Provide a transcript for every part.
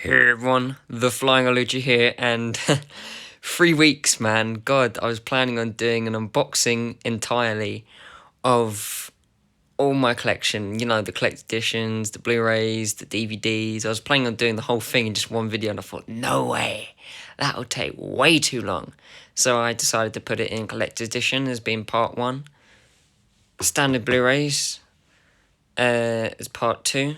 Hey everyone, the Flying Oluchi here, and 3 weeks, man. God, I was planning on doing an unboxing entirely of all my collection. You know, the collector's editions, the Blu-rays, the DVDs. I was planning on doing the whole thing in just one video, and I thought, no way, that'll take way too long. So I decided to put it in collector's edition as being part one. Standard Blu-rays as part two.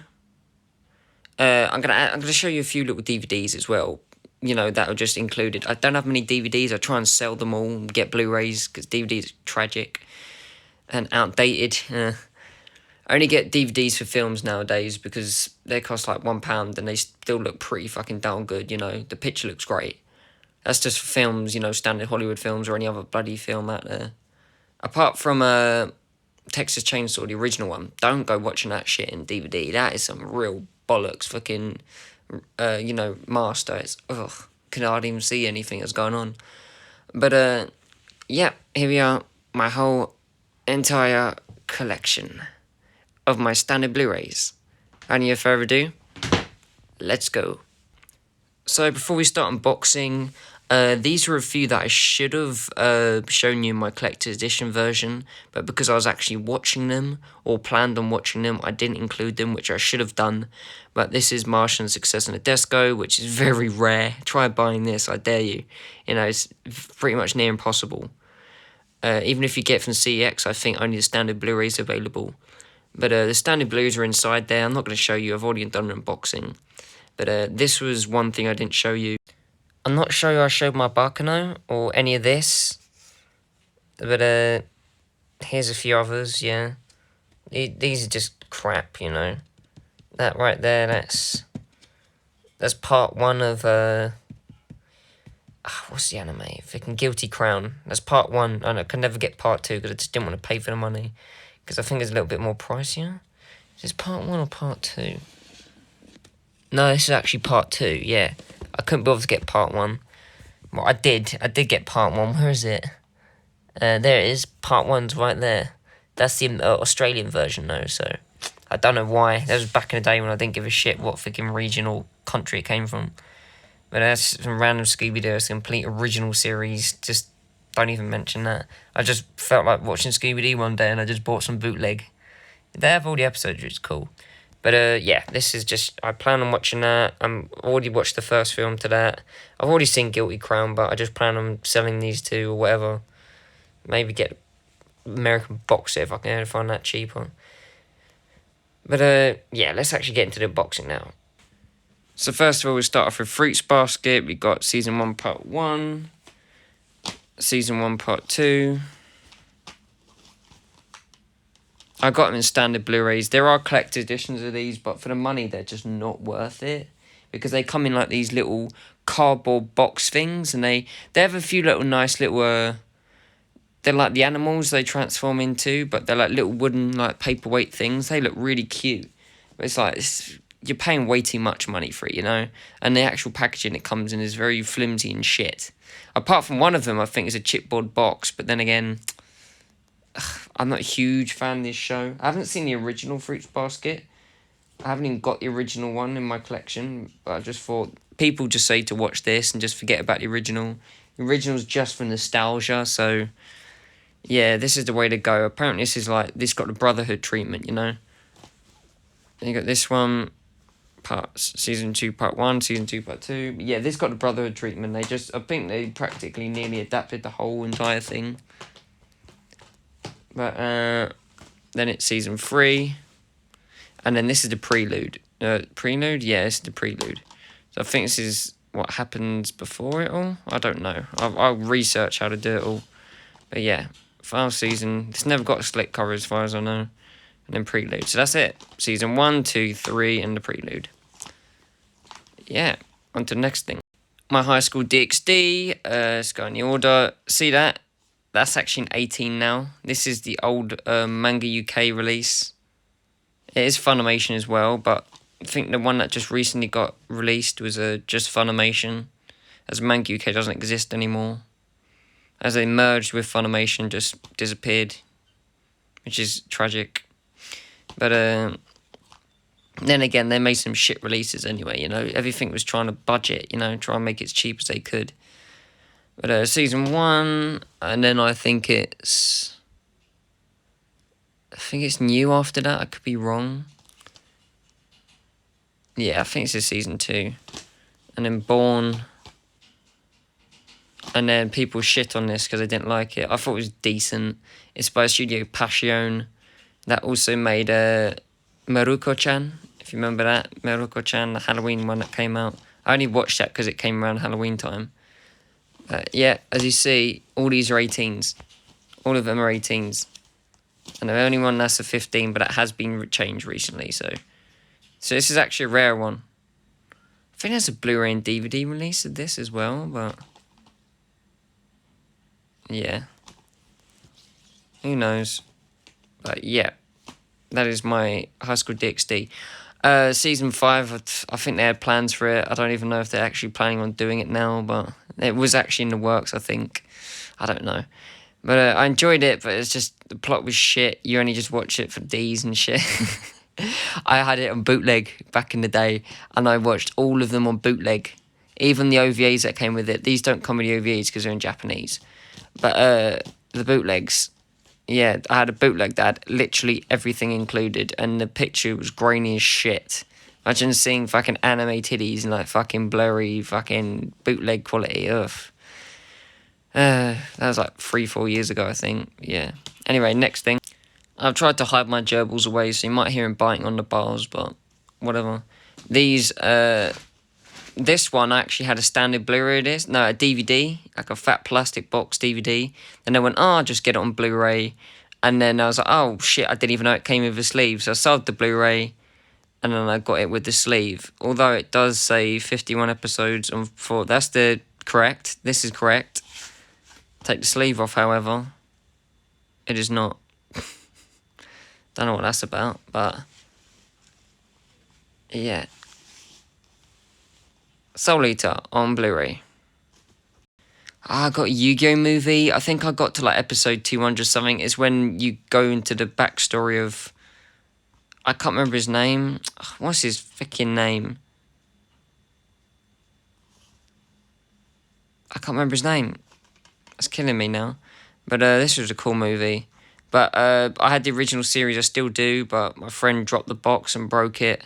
I'm gonna show you a few little DVDs as well. You know, that are just included. I don't have many DVDs. I try and sell them all and get Blu-rays because DVDs are tragic and outdated. I only get DVDs for films nowadays because they cost like £1 and they still look pretty fucking darn good. You know, the picture looks great. That's just for films, you know, standard Hollywood films or any other bloody film out there. Apart from Texas Chainsaw, the original one, don't go watching that shit in DVD. That is some real bollocks fucking, master. It's, can hardly even see anything that's going on. But, yeah, here we are. My whole entire collection of my standard Blu-rays. Any further ado, let's go. So before we start unboxing, these are a few that I should have shown you in my collector's edition version, but because I was actually watching them, or planned on watching them, I didn't include them, which I should have done. But this is Martian Success in a Desco, which is very rare. Try buying this, I dare you. You know, it's pretty much near impossible. Even if you get from CEX, I think only the standard Blu-rays available. But the standard Blues are inside there. I'm not going to show you, I've already done an unboxing. But this was one thing I didn't show you. I'm not sure I showed my Bakano or any of this. But here's a few others, yeah. These are just crap, you know. That right there, that's part one of, what's the anime? Freaking Guilty Crown. That's part one. I can never get part two because I just didn't want to pay for the money. Because I think it's a little bit more pricier. Is this part one or part two? No, this is actually part two, yeah. I couldn't bother to get part one. Well, I did get part one. Where is it? There it is. Part one's right there. That's the Australian version, though, so I don't know why. That was back in the day when I didn't give a shit what freaking region or country it came from. But that's some random Scooby-Doo. It's a complete original series. Just don't even mention that. I just felt like watching Scooby-Doo one day and I just bought some bootleg. They have all the episodes, which is cool. But yeah, this is just, I plan on watching that. I'm already watched the first film to that. I've already seen Guilty Crown, but I just plan on selling these two or whatever. Maybe get American box set if I can find that cheaper. But yeah, let's actually get into the unboxing now. So first of all, we start off with Fruits Basket. We got Season 1 Part 1, Season 1 Part 2. I got them in standard Blu-rays. There are collector editions of these, but for the money, they're just not worth it. Because they come in like these little cardboard box things, and they have a few little nice little, they're like the animals they transform into, but they're like little wooden like paperweight things. They look really cute. But it's like, you're paying way too much money for it, you know? And the actual packaging it comes in is very flimsy and shit. Apart from one of them, I think is a chipboard box, but then again, I'm not a huge fan of this show. I haven't seen the original Fruits Basket. I haven't even got the original one in my collection, but I just thought, people just say to watch this and just forget about the original. The original's just for nostalgia, so yeah, this is the way to go. Apparently this got the Brotherhood treatment, you know? And you got this one, Season 2 Part 1, Season 2 Part 2. Yeah, this got the Brotherhood treatment. I think they practically nearly adapted the whole entire thing. But then it's Season 3. And then this is the prelude. Prelude? Yeah, this is the prelude. So I think this is what happens before it all. I don't know. I'll research how to do it all. But yeah, final season. It's never got a slick cover as far as I know. And then prelude. So that's it. Season 1, 2, 3, and the prelude. Yeah, on to the next thing. My high school DxD. Let's go in the order. See that? That's actually an 18 now. This is the old Manga UK release. It is Funimation as well, but I think the one that just recently got released was just Funimation, as Manga UK doesn't exist anymore. As they merged with Funimation, just disappeared, which is tragic. But Then again, they made some shit releases anyway, you know. Everything was trying to budget, you know, try and make it as cheap as they could. But season 1, and then I think it's new after that. I could be wrong. Yeah, I think it's season 2. And then Born. And then people shit on this because they didn't like it. I thought it was decent. It's by Studio Passion. That also made Maruko-chan, if you remember that. Maruko-chan, the Halloween one that came out. I only watched that because it came around Halloween time. Yeah, as you see, all these are 18s. All of them are 18s. And the only one that's a 15, but it has been changed recently, so this is actually a rare one. I think there's a Blu-ray and DVD release of this as well, but yeah. Who knows? But yeah, that is my High School DxD. Season 5, I think they had plans for it. I don't even know if they're actually planning on doing it now, but it was actually in the works, I think. I don't know. But I enjoyed it, but it's just, the plot was shit. You only just watch it for D's and shit. I had it on bootleg back in the day, and I watched all of them on bootleg. Even the OVAs that came with it. These don't come with the OVAs because they're in Japanese. But the bootlegs, yeah, I had a bootleg that had literally everything included, and the picture was grainy as shit. Imagine seeing fucking anime titties and like fucking blurry fucking bootleg quality. Ugh. That was like 3-4 years ago, I think. Yeah. Anyway, next thing. I've tried to hide my gerbils away, so you might hear him biting on the bars, but whatever. These, this one I actually had a standard Blu-ray disc. No, a DVD, like a fat plastic box DVD. Then I went, I'll just get it on Blu-ray. And then I was like, oh shit, I didn't even know it came with a sleeve. So I sold the Blu-ray, and then I got it with the sleeve. Although it does say 51 episodes on 4. That's the correct. This is correct. Take the sleeve off, however. It is not. Don't know what that's about, but yeah. Soul Eater on Blu-ray. I got a Yu-Gi-Oh movie. I think I got to like episode 200 something. It's when you go into the backstory of... I can't remember his name. What's his freaking name? I can't remember his name. It's killing me now. But this was a cool movie. But I had the original series, I still do, but my friend dropped the box and broke it.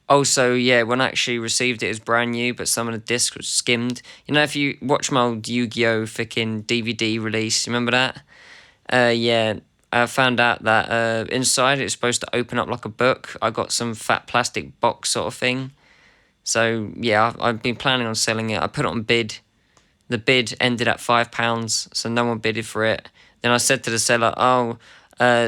Also, yeah, when I actually received it as brand new, but some of the disc was skimmed. You know, if you watch my old Yu-Gi-Oh! Freaking DVD release, remember that? Yeah, I found out that inside it's supposed to open up like a book. I got some fat plastic box sort of thing. So, yeah, I've been planning on selling it. I put it on bid. The bid ended at £5, so no one bidded for it. Then I said to the seller, oh,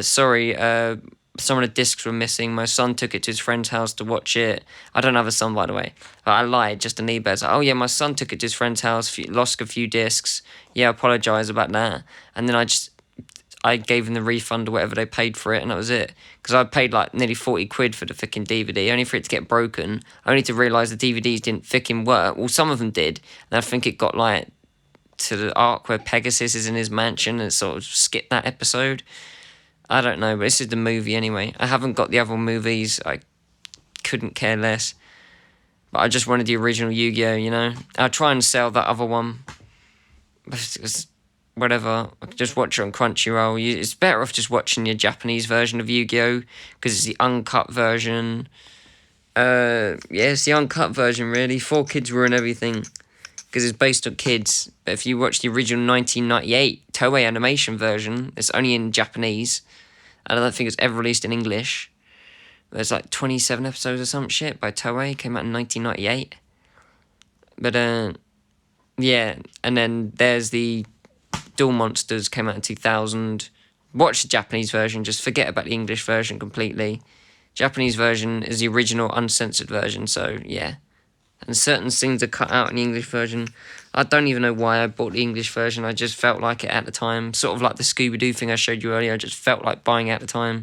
sorry, some of the discs were missing. My son took it to his friend's house to watch it. I don't have a son, by the way. But I lied, just an eBay. I was like, oh, yeah, my son took it to his friend's house, lost a few discs. Yeah, I apologise about that. And then I gave them the refund or whatever they paid for it, and that was it. Because I paid like nearly 40 quid for the fucking DVD, only for it to get broken, only to realise the DVDs didn't fucking work. Well, some of them did, and I think it got like to the arc where Pegasus is in his mansion and sort of skipped that episode. I don't know, but this is the movie anyway. I haven't got the other movies, I couldn't care less. But I just wanted the original Yu-Gi-Oh, you know? I'll try and sell that other one. Whatever, I could just watch it on Crunchyroll. It's better off just watching your Japanese version of Yu-Gi-Oh! Because it's the uncut version. Yeah, it's the uncut version, really. 4Kids ruin everything. Because it's based on kids. But if you watch the original 1998 Toei animation version, it's only in Japanese. And I don't think it's ever released in English. There's like 27 episodes or some shit by Toei. Came out in 1998. But, yeah. And then there's the Duel Monsters, came out in 2000. Watch the Japanese version, just forget about the English version completely. Japanese version is the original uncensored version, so yeah. And certain scenes are cut out in the English version. I don't even know why I bought the English version, I just felt like it at the time. Sort of like the Scooby-Doo thing I showed you earlier, I just felt like buying it at the time.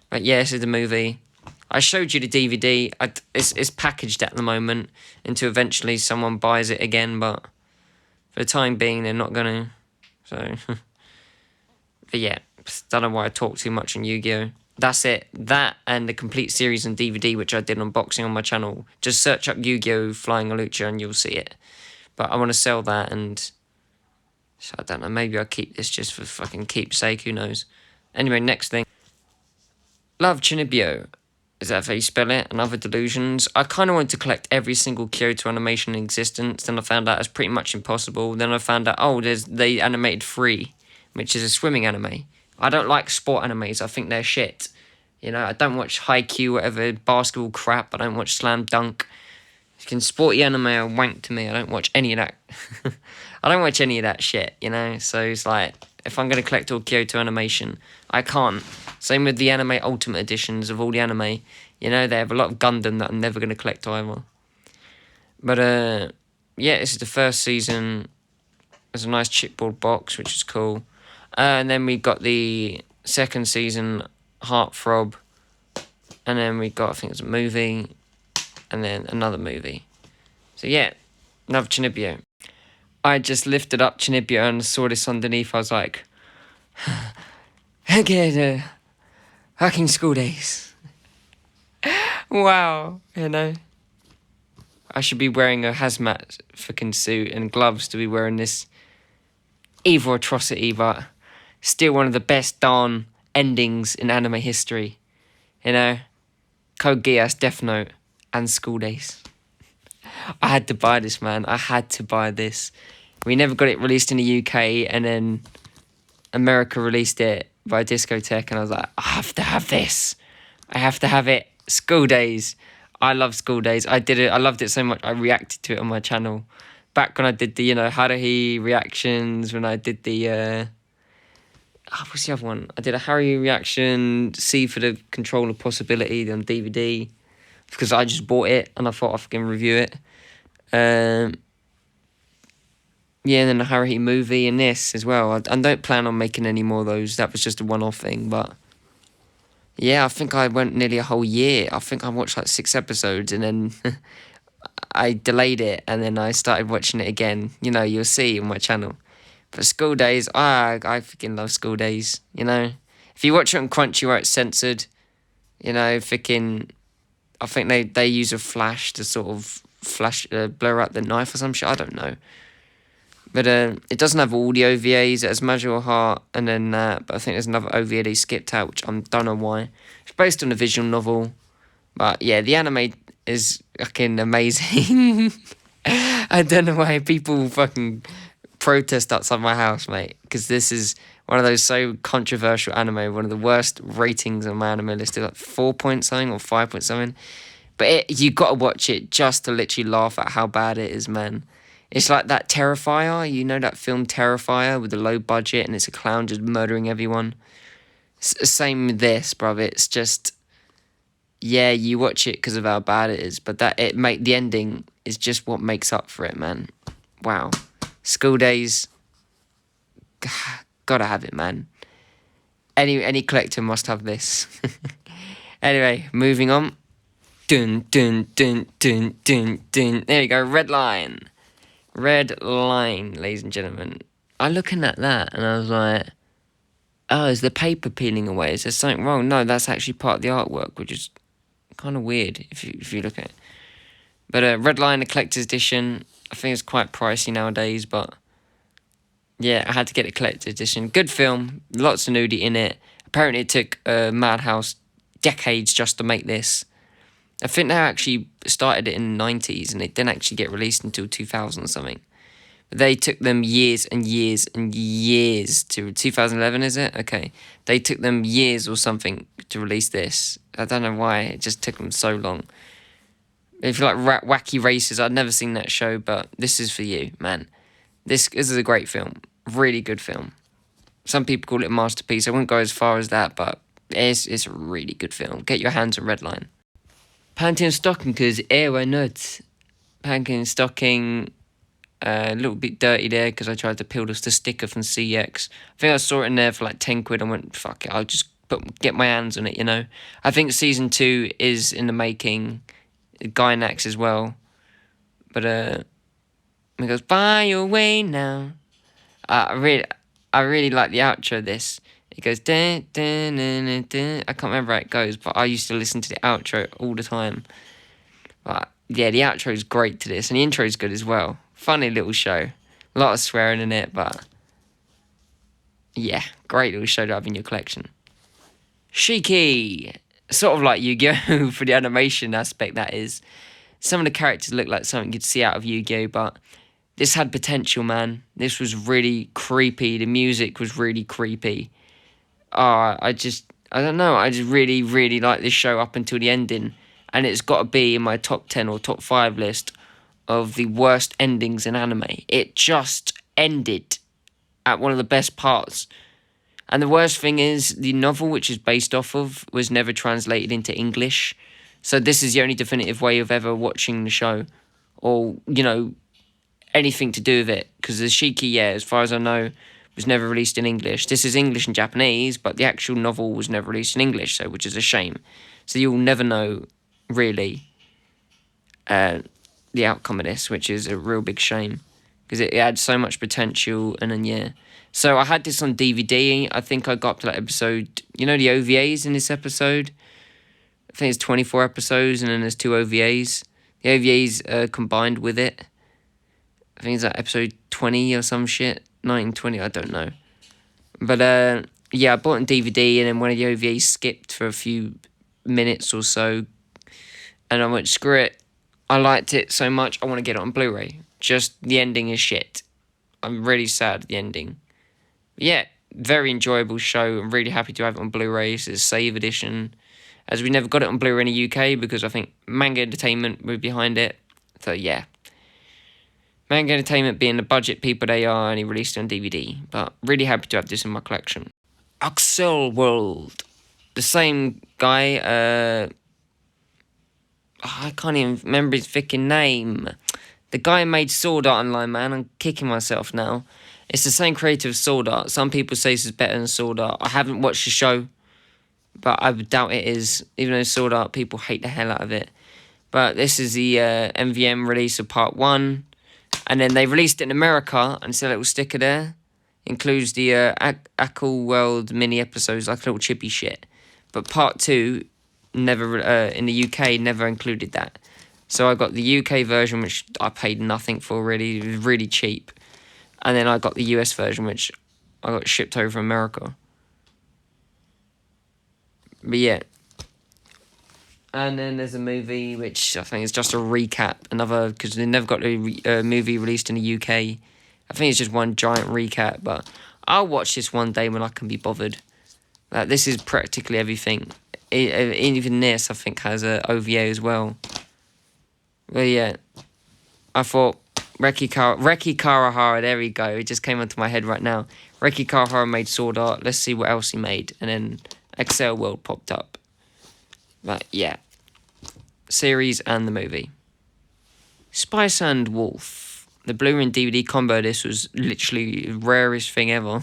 But yeah, this is the movie. I showed you the DVD, it's packaged at the moment, until eventually someone buys it again, but for the time being, they're not gonna. So, but yeah, don't know why I talk too much on Yu-Gi-Oh! That's it. That and the complete series on DVD, which I did unboxing on my channel. Just search up Yu-Gi-Oh! Flying Lucha and you'll see it. But I want to sell that, and so I don't know, maybe I'll keep this just for fucking keepsake, who knows. Anyway, next thing. Love Chinibyo. Is that how you spell it? And Other Delusions. I kind of wanted to collect every single Kyoto animation in existence. Then I found out it's pretty much impossible. Then I found out, they animated Free, which is a swimming anime. I don't like sport animes. I think they're shit. You know, I don't watch Haikyuu, whatever, basketball crap. I don't watch Slam Dunk. If you can sporty anime or wank to me, I don't watch any of that. I don't watch any of that shit, you know? So it's like, if I'm going to collect all Kyoto animation, I can't. Same with the anime Ultimate Editions of all the anime. You know, they have a lot of Gundam that I'm never going to collect either. But, yeah, this is the first season. There's a nice chipboard box, which is cool. And then we got the second season, Heartthrob. And then we got, I think it's a movie. And then another movie. So, yeah, love Chinibyo. I just lifted up Chinibyo and saw this underneath. I was like, again, fucking school days. Wow, you know. I should be wearing a hazmat fucking suit and gloves to be wearing this evil atrocity, but still one of the best darn endings in anime history. You know, Code Geass, Death Note, and School Days. I had to buy this, man. I had to buy this. We never got it released in the UK, and then America released it by Discotech, and I was like, I have to have this. I have to have it. School Days. I love School Days. I did it. I loved it so much. I reacted to it on my channel. Back when I did the, Haruhi reactions, when I did the, what's the other one? I did a Haruhi reaction, C for the Controller Possibility on DVD, because I just bought it, and I thought I can review it. Yeah, and then the Haruhi movie and this as well. I don't plan on making any more of those. That was just a one-off thing, but yeah, I think I went nearly a whole year. I think I watched like 6 episodes, and then I delayed it, and then I started watching it again. You know, you'll see on my channel. But School Days, I freaking love School Days, you know. If you watch it on Crunchyroll, it's censored. You know, I think they use a flash to sort of blur out the knife or some shit. I don't know. But it doesn't have all the OVAs. It has Magical Heart and then that. But I think there's another OVA they skipped out, which I don't know why. It's based on a visual novel. But yeah, the anime is fucking amazing. I don't know why people fucking protest outside my house, mate. Because this is one of those so controversial anime. One of the worst ratings on my anime list. It's like 4 point something or 5 point something. But you got to watch it just to literally laugh at how bad it is, man. It's like that Terrifier, you know that film Terrifier with the low budget and it's a clown just murdering everyone? Same with this, bruv. It's just, yeah, you watch it because of how bad it is, but the ending is just what makes up for it, man. Wow. School Days, gotta have it, man. Any collector must have this. Anyway, moving on. Dun, dun, dun, dun, dun, dun. There you go, Red Line. Red Line, ladies and gentlemen. I'm looking at that and I was like, oh, is the paper peeling away? Is there something wrong? No, that's actually part of the artwork, which is kind of weird if you look at it. But Red Line, a collector's edition. I think it's quite pricey nowadays, but yeah, I had to get a collector's edition. Good film, lots of nudity in it. Apparently it took Madhouse decades just to make this. I think they actually started it in the 90s and it didn't actually get released until 2000 or something. But they took them years and years and years to 2011, is it? Okay. They took them years or something to release this. I don't know why. It just took them so long. If you like Wacky Races, I'd never seen that show, but this is for you, man. This is a great film. Really good film. Some people call it a masterpiece. I wouldn't go as far as that, but it's a really good film. Get your hands on Red Line. Panty stocking, because why not? Panty stocking, a little bit dirty there because I tried to peel the sticker from CX. I think I saw it in there for like 10 quid. I went, fuck it, I'll just get my hands on it, you know. I think season 2 is in the making. Gynax as well. But it goes, by your way now. I really like the outro of this. It goes, dun, dun, dun, dun, dun. I can't remember how it goes, but I used to listen to the outro all the time. But yeah, the outro is great to this, and the intro is good as well. Funny little show. A lot of swearing in it, but yeah, great little show to have in your collection. Shiki! Sort of like Yu-Gi-Oh! For the animation aspect, that is. Some of the characters look like something you'd see out of Yu-Gi-Oh! But this had potential, man. This was really creepy. The music was really creepy. I don't know. I just really, really like this show up until the ending. And it's got to be in my top 10 or top 5 list of the worst endings in anime. It just ended at one of the best parts. And the worst thing is, the novel which is based off of was never translated into English. So this is the only definitive way of ever watching the show. Or, anything to do with it. Because the Shiki, as far as I know, was never released in English. This is English and Japanese, but the actual novel was never released in English, so which is a shame. So you'll never know, really, the outcome of this, which is a real big shame. Because it had so much potential, and then, So I had this on DVD. I think I got up to that episode. You know the OVAs in this episode? I think it's 24 episodes, and then there's 2 OVAs. The OVAs combined with it. I think it's like episode 20 or some shit. 1920, I don't know. But, I bought it on DVD, and then one of the OVAs skipped for a few minutes or so. And I went, screw it. I liked it so much, I want to get it on Blu-ray. Just, the ending is shit. I'm really sad at the ending. Yeah, very enjoyable show. I'm really happy to have it on Blu-ray. It's a save edition. As we never got it on Blu-ray in the UK because I think Manga Entertainment were behind it. So, yeah. Manga Entertainment being the budget people they are, only released it on DVD. But really happy to have this in my collection. Axel World. The same guy, I can't even remember his freaking name. The guy who made Sword Art Online, man. I'm kicking myself now. It's the same creator of Sword Art. Some people say this is better than Sword Art. I haven't watched the show, but I doubt it is. Even though Sword Art, people hate the hell out of it. But this is the MVM release of Part 1. And then they released it in America, and it's a little sticker there. Includes the Axel World mini episodes, like a little chippy shit. But Part 2, never in the UK, never included that. So I got the UK version, which I paid nothing for, really. It was really cheap. And then I got the US version, which I got shipped over from America. But yeah. And then there's a movie, which I think is just a recap. Because they never got a movie released in the UK. I think it's just one giant recap. But I'll watch this one day when I can be bothered. This is practically everything. Even this, I think, has a OVA as well. But yeah. I thought... Reki Kawahara, there we go. It just came onto my head right now. Reki Kawahara made Sword Art. Let's see what else he made. And then Axel World popped up. But yeah. Series and the movie. Spice and Wolf. The Blu-ray and DVD combo, this was literally the rarest thing ever.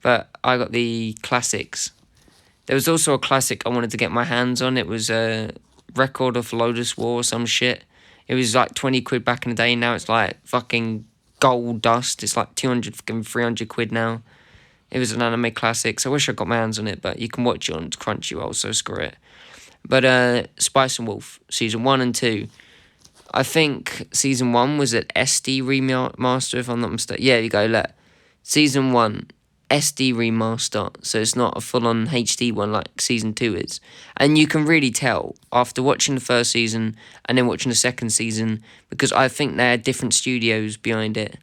But I got the classics. There was also a classic I wanted to get my hands on. It was a Record of Lotus War or some shit. It was like 20 quid back in the day. Now it's like fucking gold dust. It's like 200, 300 quid now. It was an anime classic, so I wish I got my hands on it, but you can watch it on Crunchyroll, so screw it. But Spice and Wolf, Season 1 and 2. I think Season 1 was at SD Remaster, if I'm not mistaken. Yeah, you go, look. Season 1, SD Remaster, so it's not a full-on HD one like Season 2 is. And you can really tell after watching the first season and then watching the second season, because I think they had different studios behind it.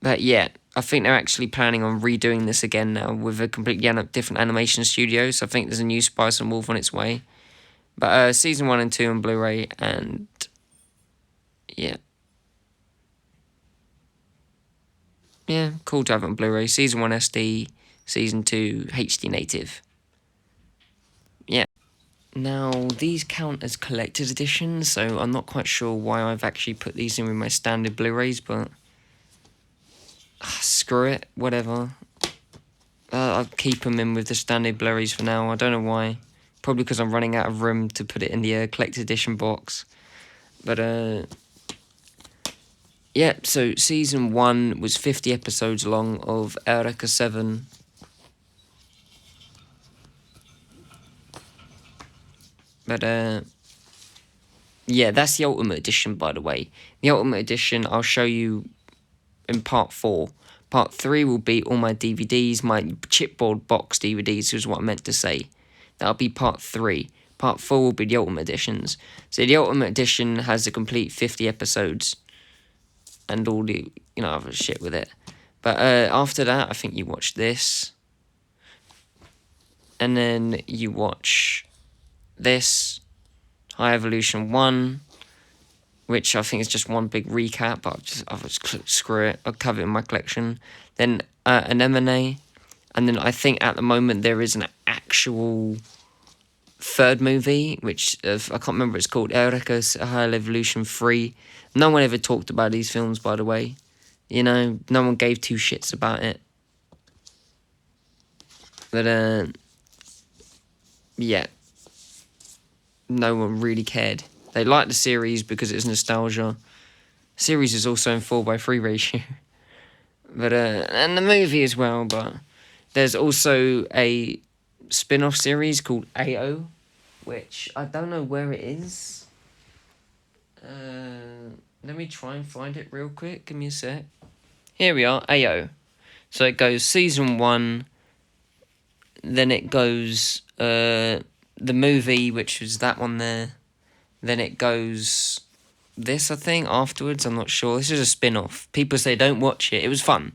But yeah, I think they're actually planning on redoing this again now with a completely different animation studio, so I think there's a new Spice and Wolf on its way. But Season 1 and 2 on Blu-ray, and yeah. Yeah, cool to have it on Blu-ray. Season 1 SD, Season 2 HD native. Yeah. Now, these count as collector's editions, so I'm not quite sure why I've actually put these in with my standard Blu-rays, but... screw it, whatever. I'll keep them in with the standard Blu-rays for now. I don't know why. Probably because I'm running out of room to put it in the collector's edition box. But, Yeah, so season 1 was 50 episodes long of Eureka 7. But, yeah, that's the Ultimate Edition, by the way. The Ultimate Edition, I'll show you in part 4. Part 3 will be all my DVDs, my chipboard box DVDs, is what I meant to say. That'll be part 3. Part 4 will be the Ultimate Editions. So the Ultimate Edition has a complete 50 episodes and all the, other shit with it. But after that, I think you watch this. And then you watch this, High Evolution 1, which I think is just one big recap, but I've just screw it, I'll cover it in my collection. Then an M&A, and then I think at the moment there is an actual third movie, which I can't remember what it's called, Eureka's High Evolution 3. No one ever talked about these films, by the way. No one gave two shits about it. But, yeah. No one really cared. They liked the series because it's nostalgia. The series is also in 4:3 ratio. But, and the movie as well, but there's also a spin-off series called AO, which I don't know where it is. Let me try and find it real quick. Give me a sec. Here we are, AO. So it goes season 1, then it goes the movie, which was that one there. Then it goes this, I think, afterwards. I'm not sure. This is a spin-off. People say don't watch it. It was fun.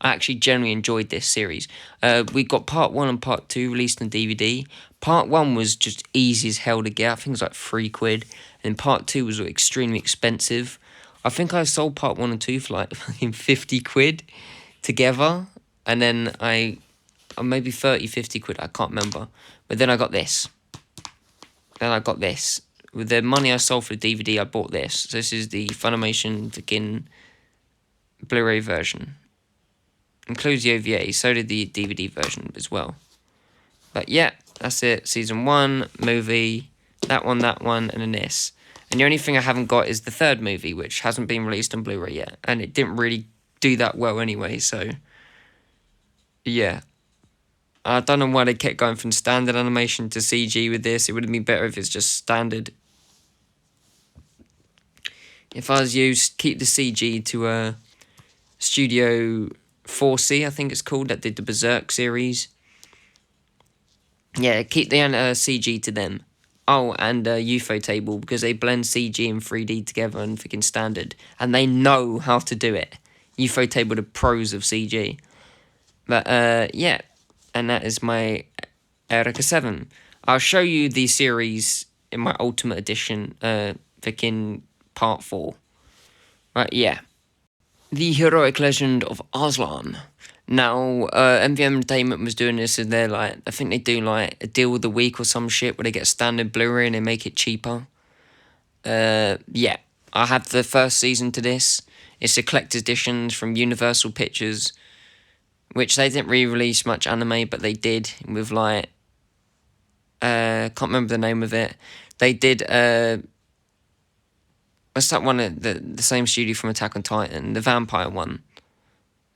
I actually generally enjoyed this series. We got part 1 and part 2 released on DVD. Part 1 was just easy as hell to get. I think it was like £3. And part 2 was extremely expensive. I think I sold part 1 and 2 for like fucking £50 together. And then maybe 30, 50 quid, I can't remember. But then I got this. With the money I sold for the DVD, I bought this. So this is the Funimation fucking Blu-ray version. Includes the OVA, so did the DVD version as well. But yeah, that's it. Season 1, movie, that one, and then this. And the only thing I haven't got is the third movie, which hasn't been released on Blu-ray yet. And it didn't really do that well anyway, so yeah. I don't know why they kept going from standard animation to CG with this. It would have been better if it's just standard. If I was you, keep the CG to Studio 4C, I think it's called, that did the Berserk series. Yeah, keep the CG to them. Oh, and UFO Table, because they blend CG and 3D together and freaking standard. And they know how to do it. UFO Table, the pros of CG. But, yeah. And that is my Eureka 7. I'll show you the series in my Ultimate Edition, freaking part 4. Right, yeah. The Heroic Legend of Arslan. Now, MVM Entertainment was doing this, and they're like, I think they do like a deal of the week or some shit where they get standard Blu-ray and they make it cheaper. Yeah, I have the first season to this. It's a collector's edition from Universal Pictures, which they didn't re-release much anime, but they did with like, can't remember the name of it. They did, what's that one, the same studio from Attack on Titan, the vampire one.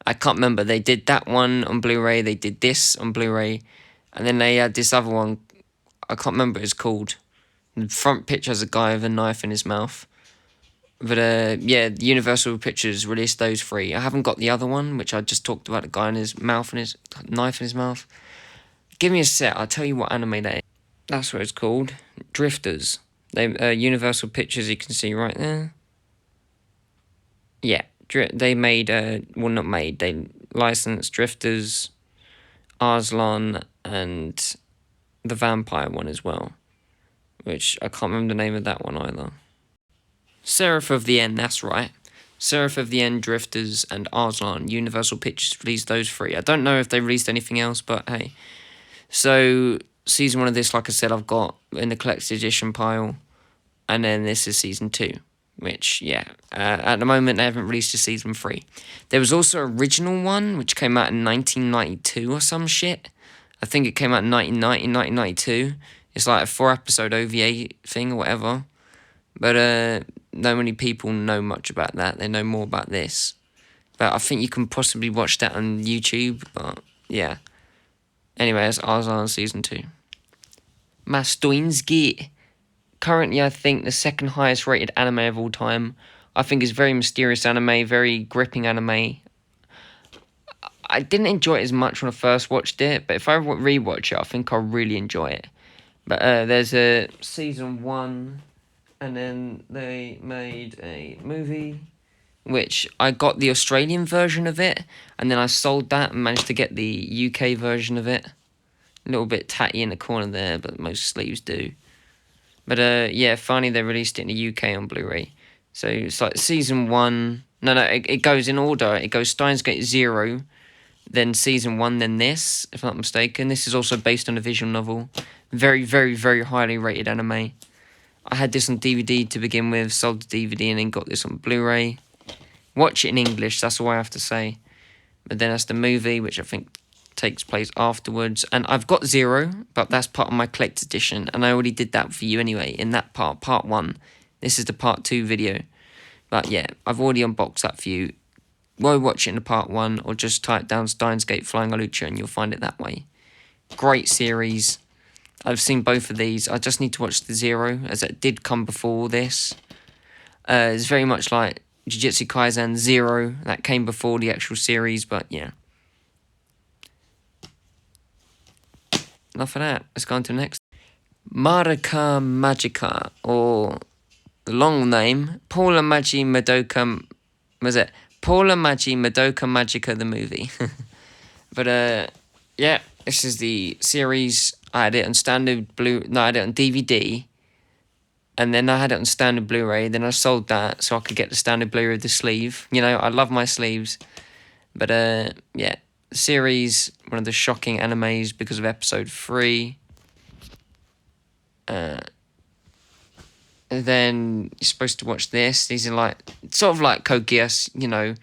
I can't remember. They did that one on Blu-ray. They did this on Blu-ray. And then they had this other one. I can't remember what it's called. The front picture has a guy with a knife in his mouth. But, yeah, Universal Pictures released those 3. I haven't got the other one, which I just talked about, the guy in his mouth and his knife in his mouth. Give me a sec. I'll tell you what anime that is. That's what it's called. Drifters. Universal Pictures, you can see right there. Yeah. They made, well, not made, they licensed Drifters, Arslan, and the vampire one as well, which I can't remember the name of that one either. Seraph of the End, that's right. Seraph of the End, Drifters, and Arslan. Universal Pictures released those 3. I don't know if they released anything else, but hey. So, season 1 of this, like I said, I've got in the collector's edition pile, and then this is season 2. Which, yeah, at the moment they haven't released a season 3. There was also an original one, which came out in 1992 or some shit. I think it came out in 1992. It's like a 4-episode OVA thing or whatever. But not many people know much about that. They know more about this. But I think you can possibly watch that on YouTube. But yeah. Anyways, I was on season 2. Mastoinsky. Currently, I think the second highest rated anime of all time. I think it's very mysterious anime, very gripping anime. I didn't enjoy it as much when I first watched it, but if I rewatch it, I think I'll really enjoy it. But there's a season 1, and then they made a movie, which I got the Australian version of it, and then I sold that and managed to get the UK version of it. A little bit tatty in the corner there, but most sleeves do. But yeah, finally they released it in the UK on Blu-ray. So it's like season 1. No, it goes in order. It goes Steins Gate 0, then season 1, then this, if I'm not mistaken. This is also based on a visual novel. Very, very, very highly rated anime. I had this on DVD to begin with, sold the DVD, and then got this on Blu-ray. Watch it in English, that's all I have to say. But then that's the movie, which I think takes place afterwards. And I've got 0, but that's part of my collector's edition, and I already did that for you anyway, in that part 1. This is the part 2 video. But yeah, I've already unboxed that for you. Go watch it in the part 1, or just type down Steins Gate Flying Alucha and you'll find it that way. Great series. I've seen both of these. I just need to watch the 0, as it did come before this. It's very much like Jujutsu Kaisen 0, that came before the actual series, but yeah. Enough of that. Let's go on to the next. Madoka Magica, or the long name, Paula Magi Madoka. Was it Paula Magi Madoka Magica the movie? But yeah, this is the series. I had it on I had it on DVD, and then I had it on standard Blu-ray. Then I sold that so I could get the standard Blu-ray with the sleeve. You know, I love my sleeves. But yeah, the series, one of the shocking animes because of episode 3. Then you're supposed to watch this. These are like sort of like Code Geass, you know,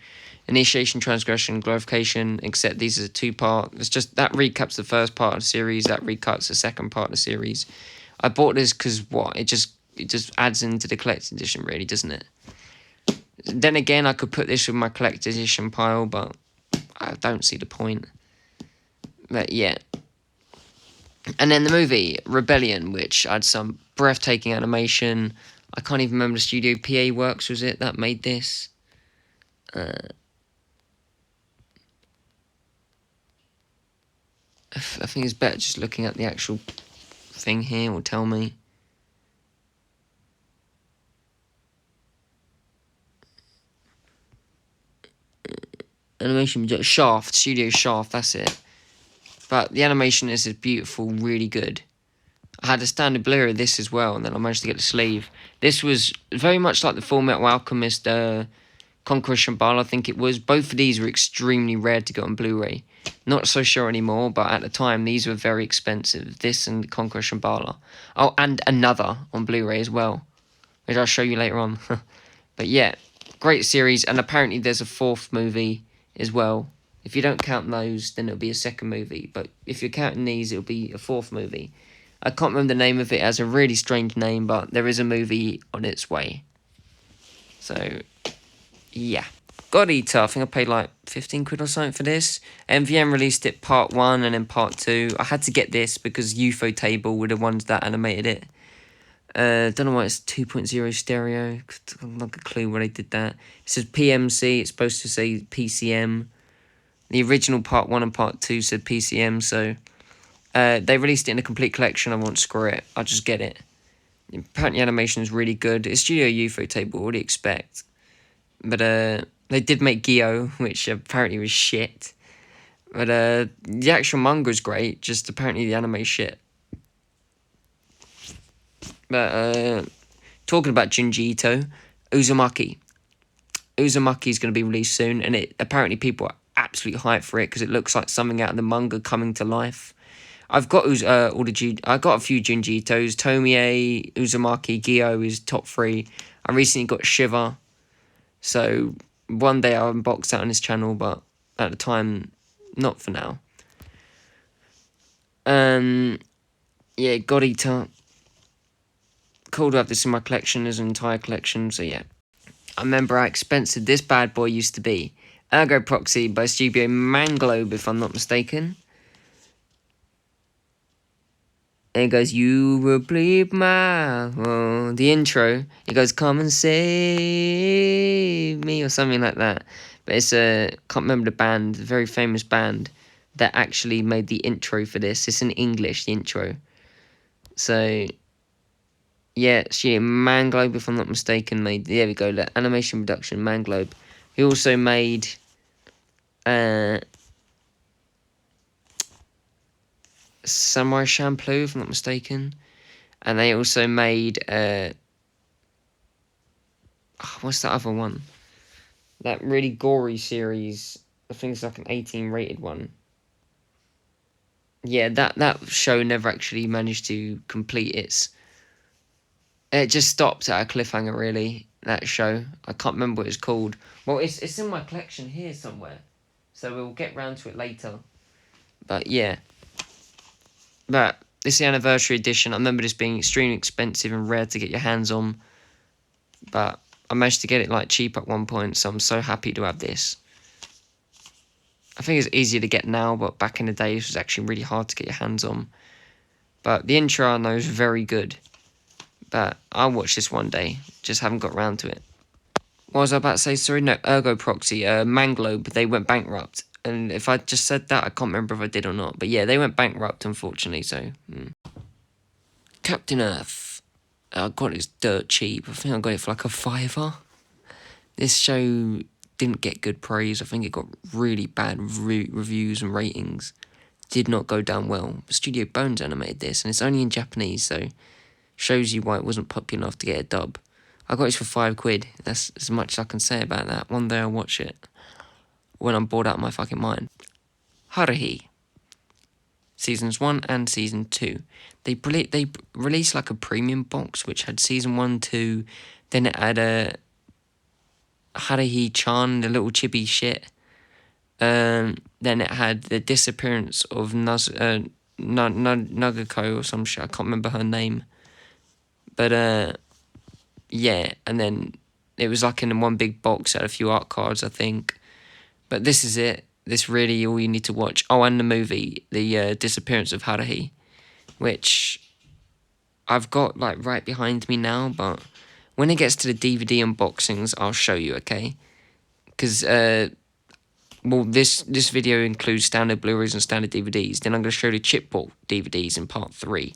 initiation, transgression, glorification. Except these are 2-part. It's just that recaps the first part of the series. That recaps the second part of the series. I bought this because it just adds into the collector's edition, really, doesn't it? Then again, I could put this with my collector's edition pile, but I don't see the point. But yeah. And then the movie Rebellion, which had some breathtaking animation. I can't even remember the studio. PA Works was it that made this? I think it's better just looking at the actual thing here will tell me. Animation Shaft, Studio Shaft, that's it. But the animation is beautiful, really good. I had a standard Blu-ray of this as well, and then I managed to get the sleeve. This was very much like the Full Metal Alchemist, Conqueror Shambhala, I think it was. Both of these were extremely rare to get on Blu-ray. Not so sure anymore, but at the time, these were very expensive. This and Conqueror Shambhala. Oh, and another on Blu-ray as well, which I'll show you later on. But yeah, great series, and apparently there's a 4th movie as well. If you don't count those, then it'll be a 2nd movie. But if you're counting these, it'll be a 4th movie. I can't remember the name of it. It has a really strange name, but there is a movie on its way. So, yeah. God Eater, I think I paid like 15 quid or something for this. MVM released it part 1 and then part 2. I had to get this because UFO Table were the ones that animated it. Don't know why it's 2.0 stereo. I've not a clue why they did that. It says PMC. It's supposed to say PCM. The original part 1 and part 2 said PCM, so they released it in a complete collection. I won't screw it. I'll just get it. Apparently animation is really good. It's Studio UFO Table, what do you expect? But they did make Gyo, which apparently was shit. But the actual manga is great, just apparently the anime shit. But talking about Junji Ito, Uzumaki. Uzumaki is going to be released soon, and apparently people are absolutely hyped for it because it looks like something out of the manga coming to life. I've got I got a few Junji Itos. Tomie, Uzumaki, Gyo is top 3. I recently got Shiva, so one day I'll unbox that on this channel, but at the time, not for now. Yeah, God Eater. Cool to have this in my collection as an entire collection, so yeah. I remember how expensive this bad boy used to be. Ergo Proxy by Studio Manglobe, if I'm not mistaken. And it goes, you will bleed my... Oh, the intro, it goes, come and save me, or something like that. But it's can't remember the band, a very famous band that actually made the intro for this. It's in English, the intro. So, yeah, Manglobe, if I'm not mistaken, made... There we go, animation production, Manglobe. He also made... Samurai Champloo, if I'm not mistaken. And they also made... what's that other one? That really gory series. I think it's like an 18 rated one. Yeah, that show never actually managed to complete its... It just stopped at a cliffhanger, really, that show. I can't remember what it's called. Well, it's in my collection here somewhere. So we'll get round to it later. But, yeah. But this is the anniversary edition. I remember this being extremely expensive and rare to get your hands on. But I managed to get it like cheap at one point, so I'm so happy to have this. I think it's easier to get now, but back in the day, this was actually really hard to get your hands on. But the intro I know is very good. But I'll watch this one day. Just haven't got round to it. What was I about to say? Sorry, no, Ergo Proxy, Manglobe, they went bankrupt. And if I just said that, I can't remember if I did or not. But yeah, they went bankrupt, unfortunately, so... Captain Earth. I got it dirt cheap. I think I got it for like a £5. This show didn't get good praise. I think it got really bad reviews and ratings. Did not go down well. Studio Bones animated this, and it's only in Japanese, so... Shows you why it wasn't popular enough to get a dub. I got it for £5. That's as much as I can say about that. One day I'll watch it. When I'm bored out of my fucking mind. Haruhi. Seasons 1 and Season 2. They released like a premium box, which had Season 1, 2. Then it had a Haruhi-chan, the little chibi shit. Then it had the disappearance of Nagako or some shit. I can't remember her name. But, yeah, and then it was like in one big box, had a few art cards, I think. But this is it. This really all you need to watch. Oh, and the movie, The Disappearance of Haruhi, which I've got, like, right behind me now, but when it gets to the DVD unboxings, I'll show you, okay? Because, well, this video includes standard Blu-rays and standard DVDs. Then I'm going to show the chipbook DVDs in part 3.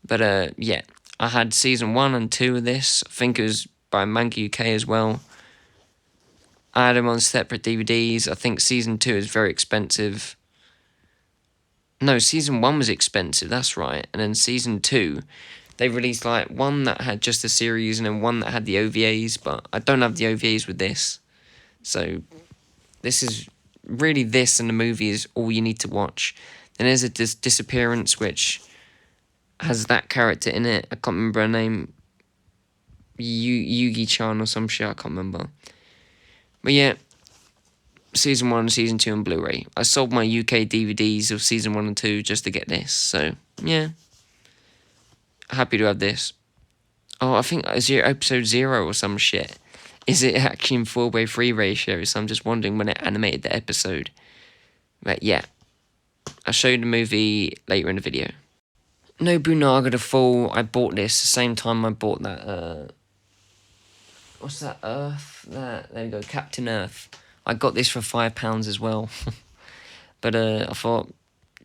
But, yeah. I had Season 1 and 2 of this. I think it was by Manga UK as well. I had them on separate DVDs. I think Season 2 is very expensive. No, Season 1 was expensive, that's right. And then Season 2, they released like one that had just the series and then one that had the OVAs. But I don't have the OVAs with this. So this is really this and the movie is all you need to watch. Then there's a disappearance which... has that character in it. I can't remember her name. Yugi-chan or some shit. I can't remember. But yeah. Season 1, Season 2 and Blu-ray. I sold my UK DVDs of Season 1 and 2 just to get this. So, yeah. Happy to have this. Oh, I think it's episode 0 or some shit. Is it actually in 4:3 ratio? So I'm just wondering when it animated the episode. But yeah. I'll show you the movie later in the video. Nobunaga the Fall, I bought this the same time I bought that, what's that, Earth? There we go, Captain Earth. I got this for £5 as well. But, I thought,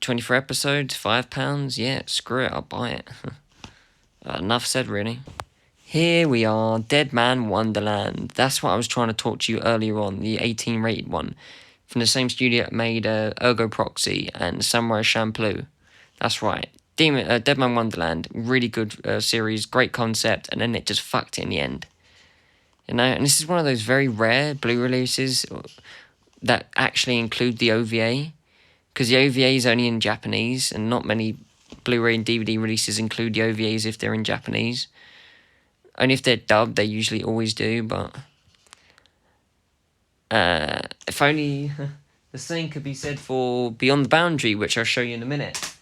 24 episodes, £5? Yeah, screw it, I'll buy it. Enough said, really. Here we are, Dead Man Wonderland. That's what I was trying to talk to you earlier on, the 18 rated one. From the same studio that made, Ergo Proxy and Samurai Champloo. That's right. Dead Man Wonderland, really good series, great concept, and then it just fucked it in the end. You know, and this is one of those very rare Blu releases that actually include the OVA, because the OVA is only in Japanese, and not many Blu-ray and DVD releases include the OVAs if they're in Japanese. Only if they're dubbed, they usually always do, but... if only the same could be said for Beyond the Boundary, which I'll show you in a minute.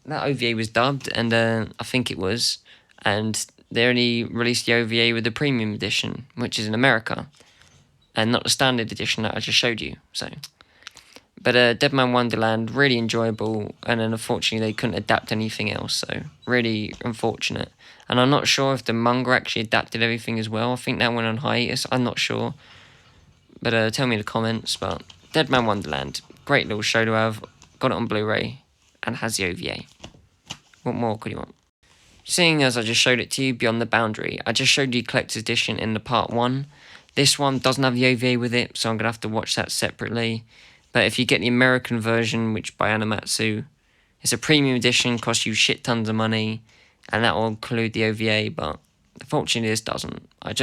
That OVA was dubbed, and I think it was, and they only released the OVA with the premium edition, which is in America, and not the standard edition that I just showed you. So, but Dead Man Wonderland, really enjoyable, and then unfortunately they couldn't adapt anything else, so really unfortunate. And I'm not sure if the manga actually adapted everything as well. I think that went on hiatus. I'm not sure, but tell me in the comments. But Dead Man Wonderland, great little show to have. Got it on Blu-ray and has the OVA. What more could you want? Seeing as I just showed it to you, Beyond the Boundary, I just showed you collector's edition in the part 1. This one doesn't have the OVA with it, so I'm going to have to watch that separately. But if you get the American version, which by Animatsu, it's a premium edition, costs you shit tons of money, and that will include the OVA, but unfortunately this doesn't. I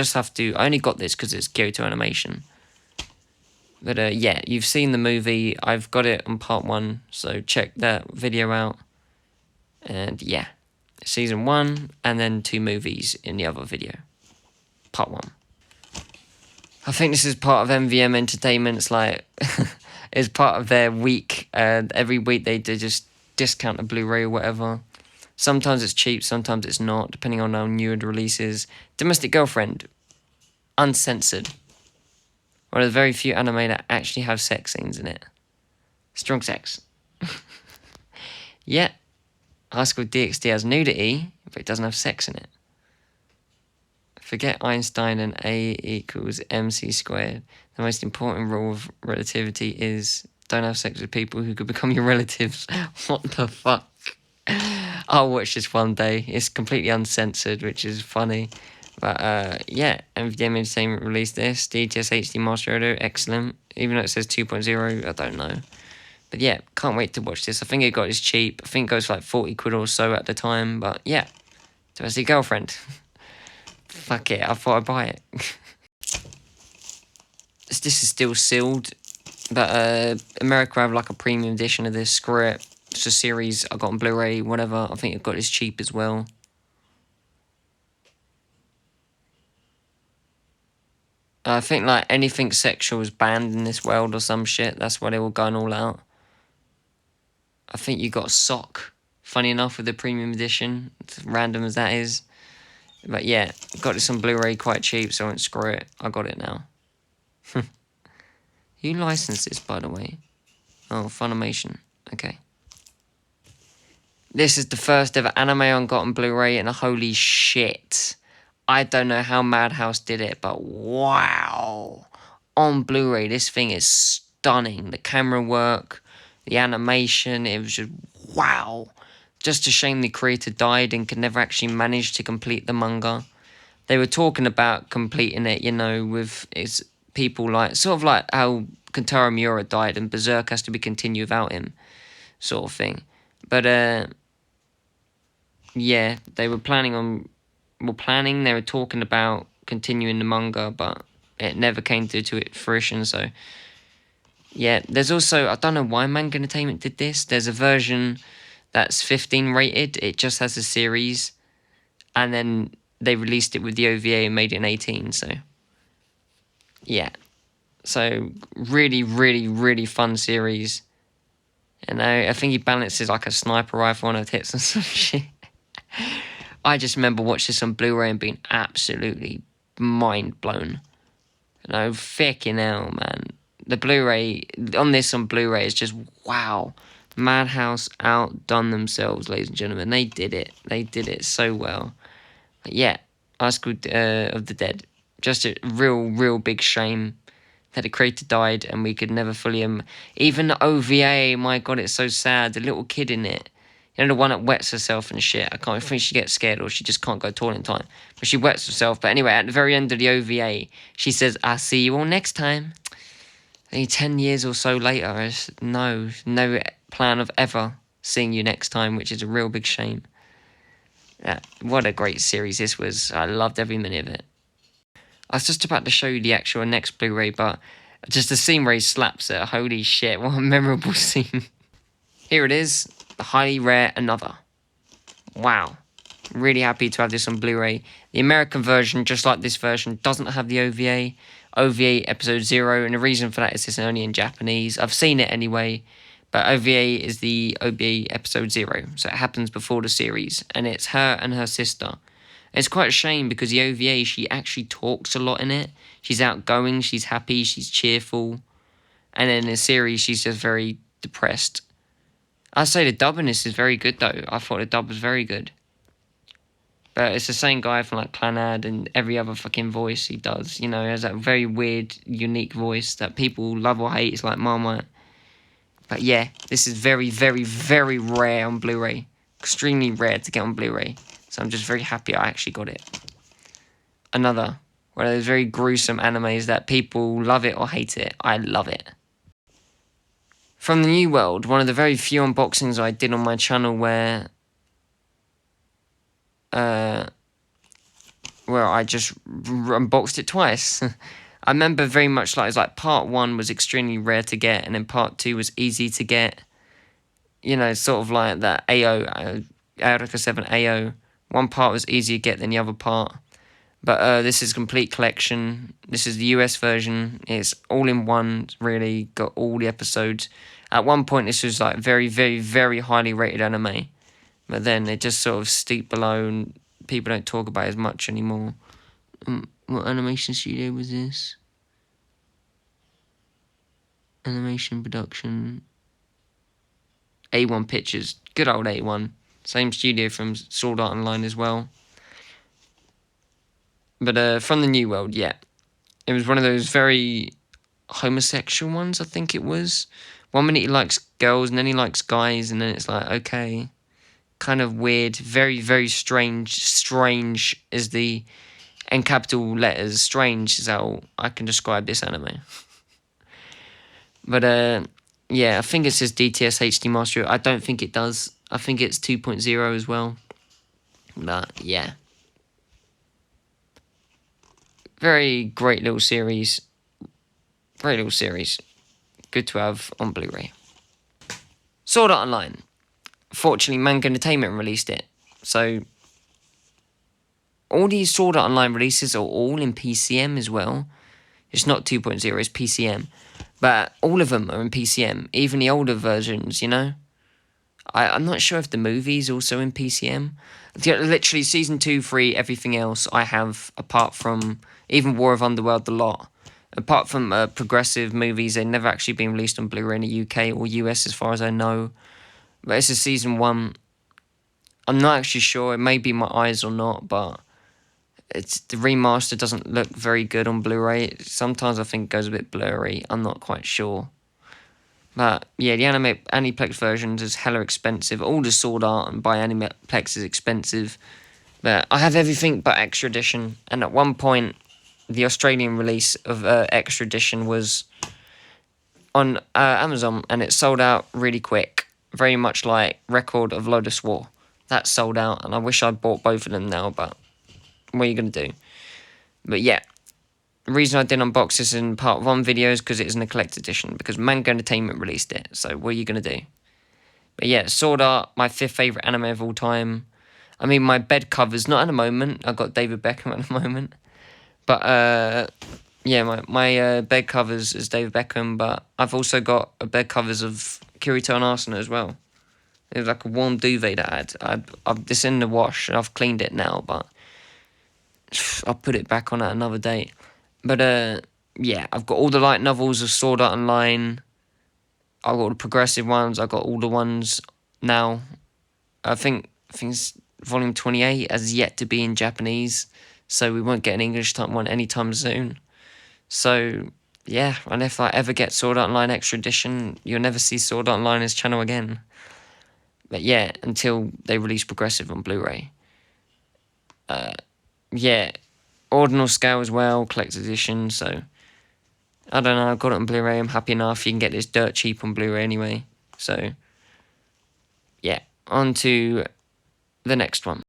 only got this because it's Kyoto Animation. But yeah, you've seen the movie, I've got it on part 1, so check that video out. And yeah, season 1, and then 2 movies in the other video. Part 1. I think this is part of MVM Entertainment's, like, is part of their week. Every week they just discount a Blu-ray or whatever. Sometimes it's cheap, sometimes it's not, depending on how new the release is. Domestic Girlfriend, uncensored. One of the very few anime that actually have sex scenes in it. Strong sex. Yeah. High School DxD has nudity, but it doesn't have sex in it. Forget Einstein and A equals MC squared. The most important rule of relativity is don't have sex with people who could become your relatives. What the fuck? I'll watch this one day. It's completely uncensored, which is funny. But yeah, MVM Entertainment released this. DTS HD Master Audio, excellent. Even though it says 2.0, I don't know. But yeah, can't wait to watch this. I think it got this cheap. I think it goes for like 40 quid or so at the time. But yeah, Domestic Girlfriend. Fuck it, I thought I'd buy it. This is still sealed. But America have like a premium edition of this. Screw it. It's a series I got on Blu-ray, whatever. I think it got this cheap as well. I think like anything sexual is banned in this world or some shit. That's why they were going all out. I think you got a sock, funny enough, with the premium edition. As random as that is. But yeah, got this on Blu-ray quite cheap, so I won't screw it. I got it now. Who licensed this, by the way? Oh, Funimation. Okay. This is the first ever anime I got on Blu-ray, and holy shit. I don't know how Madhouse did it, but wow. On Blu-ray, this thing is stunning. The camera work, the animation, it was just wow. Just a shame the creator died and could never actually manage to complete the manga. They were talking about completing it, you know, with his people like, sort of like how Kentaro Miura died and Berserk has to be continued without him, sort of thing. But, yeah, they were they were talking about continuing the manga, but it never came to fruition, so yeah. There's also, I don't know why Manga Entertainment did this, there's a version that's 15 rated, it just has a series, and then they released it with the OVA and made it an 18, so yeah. So really, really, really fun series. And I think he balances like a sniper rifle on her tits and some shit. I just remember watching this on Blu-ray and being absolutely mind blown. No, fucking hell, man. The Blu-ray, on Blu-ray is just wow. Madhouse outdone themselves, ladies and gentlemen. They did it. They did it so well. But yeah, High School of the Dead. Just a real big shame that the creator died and we could never fully... even the OVA, my God, it's so sad. The little kid in it. You know, the one that wets herself and shit. I think she gets scared or she just can't go tall in time. But she wets herself. But anyway, at the very end of the OVA, she says, I'll see you all next time. And 10 years or so later, there's no plan of ever seeing you next time, which is a real big shame. Yeah, what a great series this was. I loved every minute of it. I was just about to show you the actual next Blu-ray, but just the scene where he slaps it. Holy shit, what a memorable scene. Here it is. The highly rare Another. Wow. Really happy to have this on Blu-ray. The American version, just like this version, doesn't have the OVA. OVA episode 0, and the reason for that is it's only in Japanese. I've seen it anyway, but OVA is the OVA episode 0, so it happens before the series, and it's her and her sister. It's quite a shame because the OVA, she actually talks a lot in it. She's outgoing, she's happy, she's cheerful. And then in the series, she's just very depressed. I'd say the dub in this is very good, though. I thought the dub was very good. But it's the same guy from, like, Clanad and every other fucking voice he does. You know, he has that very weird, unique voice that people love or hate. It's like Marmite. But yeah, this is very, very, very rare on Blu-ray. Extremely rare to get on Blu-ray. So I'm just very happy I actually got it. Another one of those very gruesome animes that people love it or hate it. I love it. From the New World, one of the very few unboxings I did on my channel where I just unboxed it twice. I remember very much like, it was like part 1 was extremely rare to get, and then part 2 was easy to get. You know, sort of like that AO, Eureka 7 AO. One part was easier to get than the other part. But this is complete collection. This is the US version. It's all in one, really. Got all the episodes. At one point, this was like very, very, very highly rated anime. But then it just sort of steeped below and people don't talk about it as much anymore. What animation studio was this? Animation production. A1 Pictures. Good old A1. Same studio from Sword Art Online as well. But from the New World, yeah. It was one of those very homosexual ones, I think it was. One minute he likes girls and then he likes guys, and then it's like, okay. Kind of weird, very, very strange. Strange is the, in capital letters, strange is how I can describe this anime. But yeah, I think it says DTS HD Master. I don't think it does. I think it's 2.0 as well. But yeah. Very great little series. Great little series. Good to have on Blu-ray. Sword Art Online. Fortunately, Manga Entertainment released it. So, all these Sword Art Online releases are all in PCM as well. It's not 2.0, it's PCM. But all of them are in PCM. Even the older versions, you know? I'm not sure if the movie's also in PCM. Literally, Season 2, 3, everything else I have, apart from even War of Underworld, the lot. Apart from progressive movies, they've never actually been released on Blu-ray in the UK or US as far as I know. But this is Season 1. I'm not actually sure. It may be my eyes or not, but the remaster doesn't look very good on Blu-ray. Sometimes I think it goes a bit blurry. I'm not quite sure. But yeah, the Aniplex versions is hella expensive. All the Sword Art and by Aniplex is expensive. But I have everything but Extra Edition. And at one point, the Australian release of Extra Edition was on Amazon, and it sold out really quick. Very much like Record of Lotus War. That sold out, and I wish I'd bought both of them now, but what are you going to do? But yeah, the reason I didn't unbox this in part 1 video is because it isn't a collector's edition, because Manga Entertainment released it, so what are you going to do? But yeah, Sword Art, my 5th favourite anime of all time. I mean, my bed covers, not at the moment, I've got David Beckham at the moment, but yeah, my bed covers is David Beckham, but I've also got a bed covers of Kirito and Asuna as well. It was like a warm duvet that I had. It's in the wash, and I've cleaned it now, but I'll put it back on at another date. But yeah, I've got all the light novels of Sword Art Online. I've got all the progressive ones. I've got all the ones now. I think it's volume 28 has yet to be in Japanese, so we won't get an English one anytime soon. So yeah, and if I ever get Sword Art Online Extra Edition, you'll never see Sword Art Online as channel again. But yeah, until they release progressive on Blu-ray. Yeah, ordinal scale as well, collector's edition, so I don't know, I've got it on Blu-ray, I'm happy enough. You can get this dirt cheap on Blu-ray anyway. So yeah, on to the next one.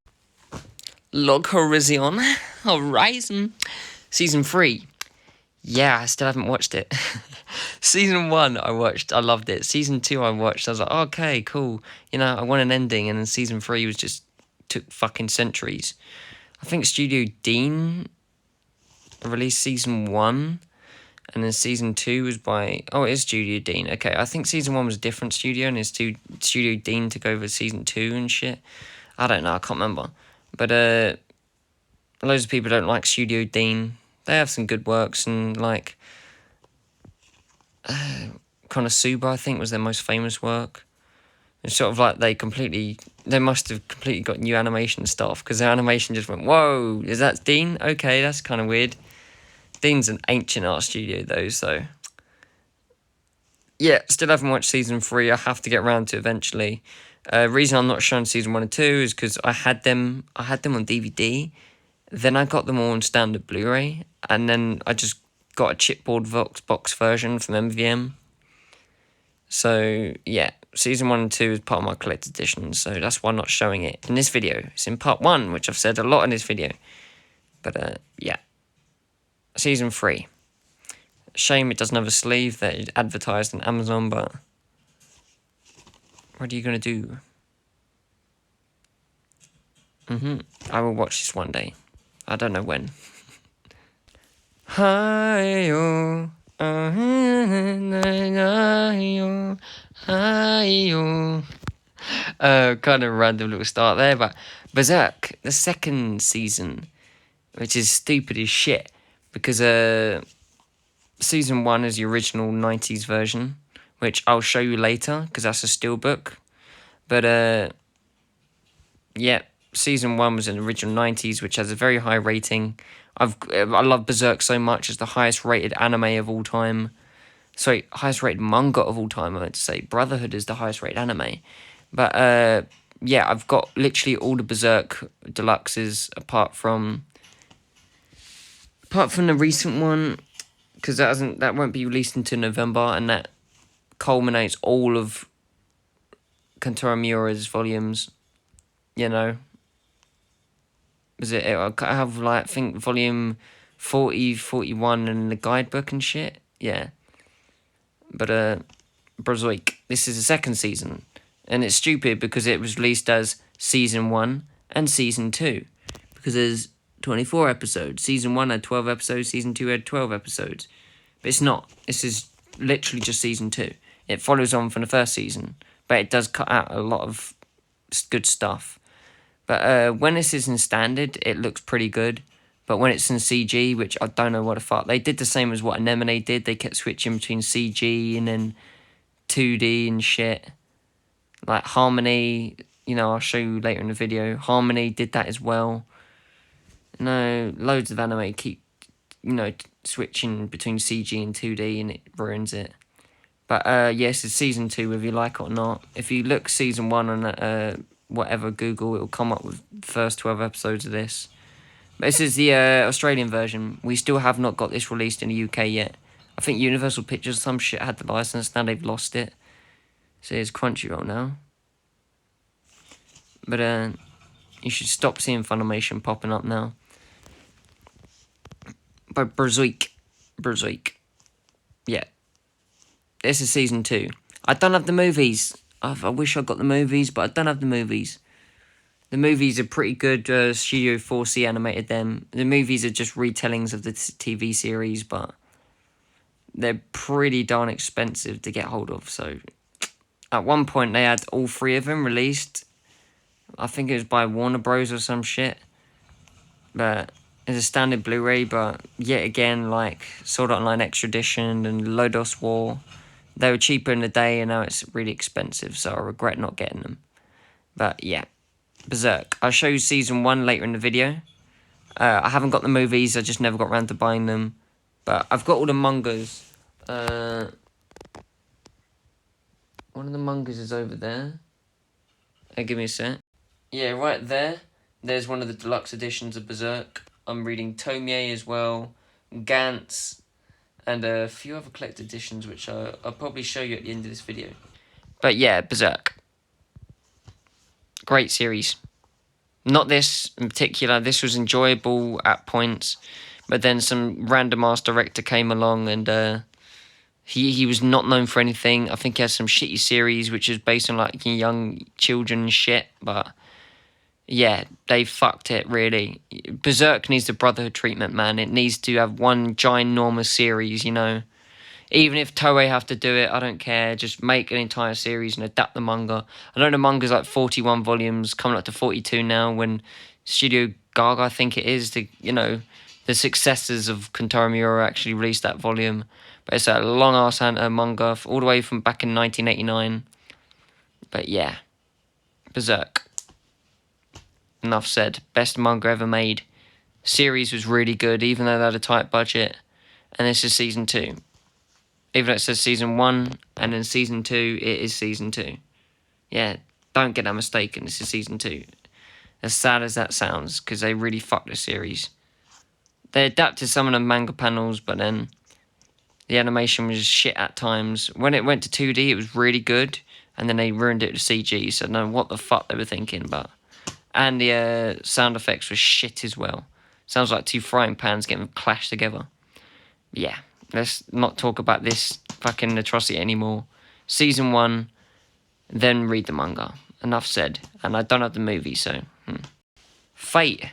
Log Horizon. Season 3. Yeah, I still haven't watched it. Season 1 I watched, I loved it. Season 2 I watched, I was like, okay, cool. You know, I want an ending, and then Season 3 was just, took fucking centuries. I think Studio Dean released Season 1, and then Season 2 was by, oh, it is Studio Dean. Okay, I think Season 1 was a different studio, and it's Studio Dean took over Season 2 and shit. I don't know, I can't remember. But loads of people don't like Studio Dean. They have some good works, and like Konosuba, I think, was their most famous work. It's sort of like they must have completely got new animation stuff, because their animation just went, whoa, is that Dean? Okay, that's kind of weird. Dean's an ancient art studio though, so yeah, still haven't watched season 3. I have to get around to it eventually. Reason I'm not showing season 1 and 2 is because I had them on DVD, then I got them all on standard Blu-ray, and then I just got a chipboard box version from MVM. So yeah, season 1 and 2 is part of my collector's edition, so that's why I'm not showing it in this video. It's in part 1, which I've said a lot in this video. But yeah, season 3. Shame it doesn't have a sleeve that is advertised on Amazon, but what are you going to do? I will watch this one day. I don't know when. Hi-yo, hi-yo. Kind of random little start there, but Berserk, the second season, which is stupid as shit, because season 1 is the original 90s version, which I'll show you later, because that's a Steelbook. But yeah, season 1 was an original 90s, which has a very high rating. I love Berserk so much. It's the highest rated anime of all time. Sorry, highest rated manga of all time, I meant to say. Brotherhood is the highest rated anime. But yeah, I've got literally all the Berserk deluxes apart from the recent one, because that won't be released until November, and that culminates all of Kentaro Miura's volumes. You know, I have like, I think volume 40, 41 and the guidebook and shit. Yeah. But Berserk, this is the second season, and it's stupid because it was released as season 1 and season 2, because there's 24 episodes. Season 1 had 12 episodes, season 2 had 12 episodes. But it's not. This is literally just season 2. It follows on from the first season, but it does cut out a lot of good stuff. But when this is in standard, it looks pretty good. But when it's in CG, which I don't know what the fuck, they did the same as what Anemone did. They kept switching between CG and then 2D and shit. Like Harmony, I'll show you later in the video. Harmony did that as well. Loads of anime keep, switching between CG and 2D, and it ruins it. But yes, it's season 2, whether you like it or not. If you look season 1 on whatever Google, it will come up with the first 12 episodes of this. But this is the Australian version. We still have not got this released in the UK yet. I think Universal Pictures, some shit, had the license. Now they've lost it. So it's Crunchyroll now. But you should stop seeing Funimation popping up now. But Berserk. Yeah. This is season 2. I don't have the movies. I wish I got the movies, but I don't have the movies. The movies are pretty good. Studio 4C animated them. The movies are just retellings of the TV series, but they're pretty darn expensive to get hold of. So at one point they had all 3 of them released. I think it was by Warner Bros. Or some shit. But it's a standard Blu-ray, but yet again, like Sword Art Online Extra Edition and Lodos War, they were cheaper in the day, and now it's really expensive, so I regret not getting them. But yeah, Berserk. I'll show you season 1 later in the video. I haven't got the movies, I just never got around to buying them. But I've got all the mangas. One of the mangas is over there. Give me a sec. Yeah, right there. There's one of the deluxe editions of Berserk. I'm reading Tomie as well, Gantz, and a few other collected editions, which I'll probably show you at the end of this video. But yeah, Berserk. Great series. Not this in particular. This was enjoyable at points, but then some random ass director came along, and he was not known for anything. I think he has some shitty series which is based on like young children shit, but yeah, they fucked it, really. Berserk needs the Brotherhood treatment, man. It needs to have one ginormous series, Even if Toei have to do it, I don't care. Just make an entire series and adapt the manga. I know the manga's like 41 volumes, coming up to 42 now, when Studio Gaga, I think it is, the successors of Kentaro Miura actually released that volume. But it's a long-ass manga, all the way from back in 1989. But yeah, Berserk. Enough said. Best manga ever made. Series was really good, even though they had a tight budget. And this is season 2. Even though it says season 1, and then season 2, it is season 2. Yeah, don't get that mistaken, this is season 2. As sad as that sounds, because they really fucked the series. They adapted some of the manga panels, but then the animation was shit at times. When it went to 2D, it was really good, and then they ruined it to CG, so I don't know what the fuck they were thinking, but... And the sound effects were shit as well. Sounds like two frying pans getting clashed together. Yeah, let's not talk about this fucking atrocity anymore. Season 1, then read the manga. Enough said. And I don't have the movie, so... Fate.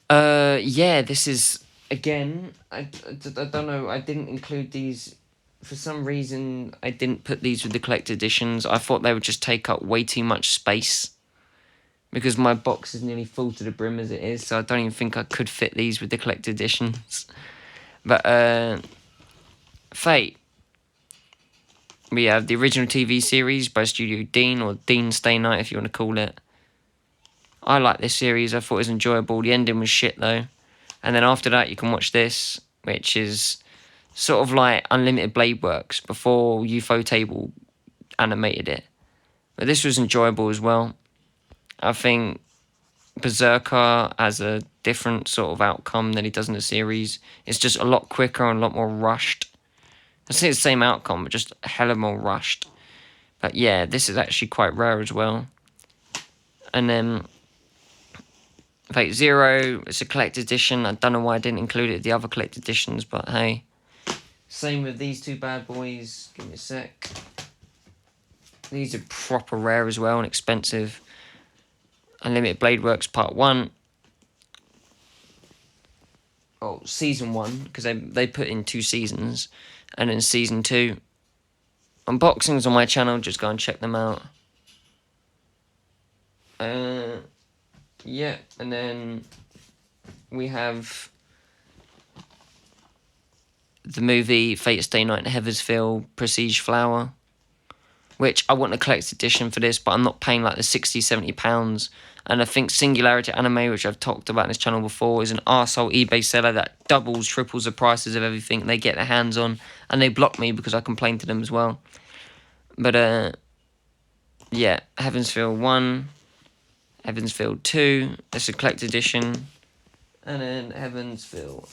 Yeah, this is... Again, I don't know, I didn't include these... For some reason, I didn't put these with the collector editions. I thought they would just take up way too much space. Because my box is nearly full to the brim as it is, so I don't even think I could fit these with the collector editions. But, Fate. We have the original TV series by Studio Dean, or Dean Stay Night if you want to call it. I like this series, I thought it was enjoyable. The ending was shit though. And then after that you can watch this, which is sort of like Unlimited Blade Works before Ufotable animated it. But this was enjoyable as well. I think Berserker has a different sort of outcome than he does in the series. It's just a lot quicker and a lot more rushed. I say the same outcome, but just a hell of more rushed. But yeah, this is actually quite rare as well. And then Fate Zero, it's a collector's edition. I don't know why I didn't include it in the other collector's editions, but hey. Same with these two bad boys. Give me a sec. These are proper rare as well and expensive. Unlimited Blade Works Part 1. Oh, Season 1, because they put in 2 seasons. And then Season 2. Unboxings on my channel, just go and check them out. Yeah, and then we have the movie Fate Stay Night in Heathersville, Prestige Flower, which I want a collector's edition for this, but I'm not paying like the £60-70. And I think Singularity Anime, which I've talked about in this channel before, is an arsehole eBay seller that doubles, triples the prices of everything they get their hands on, and they block me because I complain to them as well. But yeah, Heathensville 1, Heathensville 2, that's a collector's edition, and then Heathensville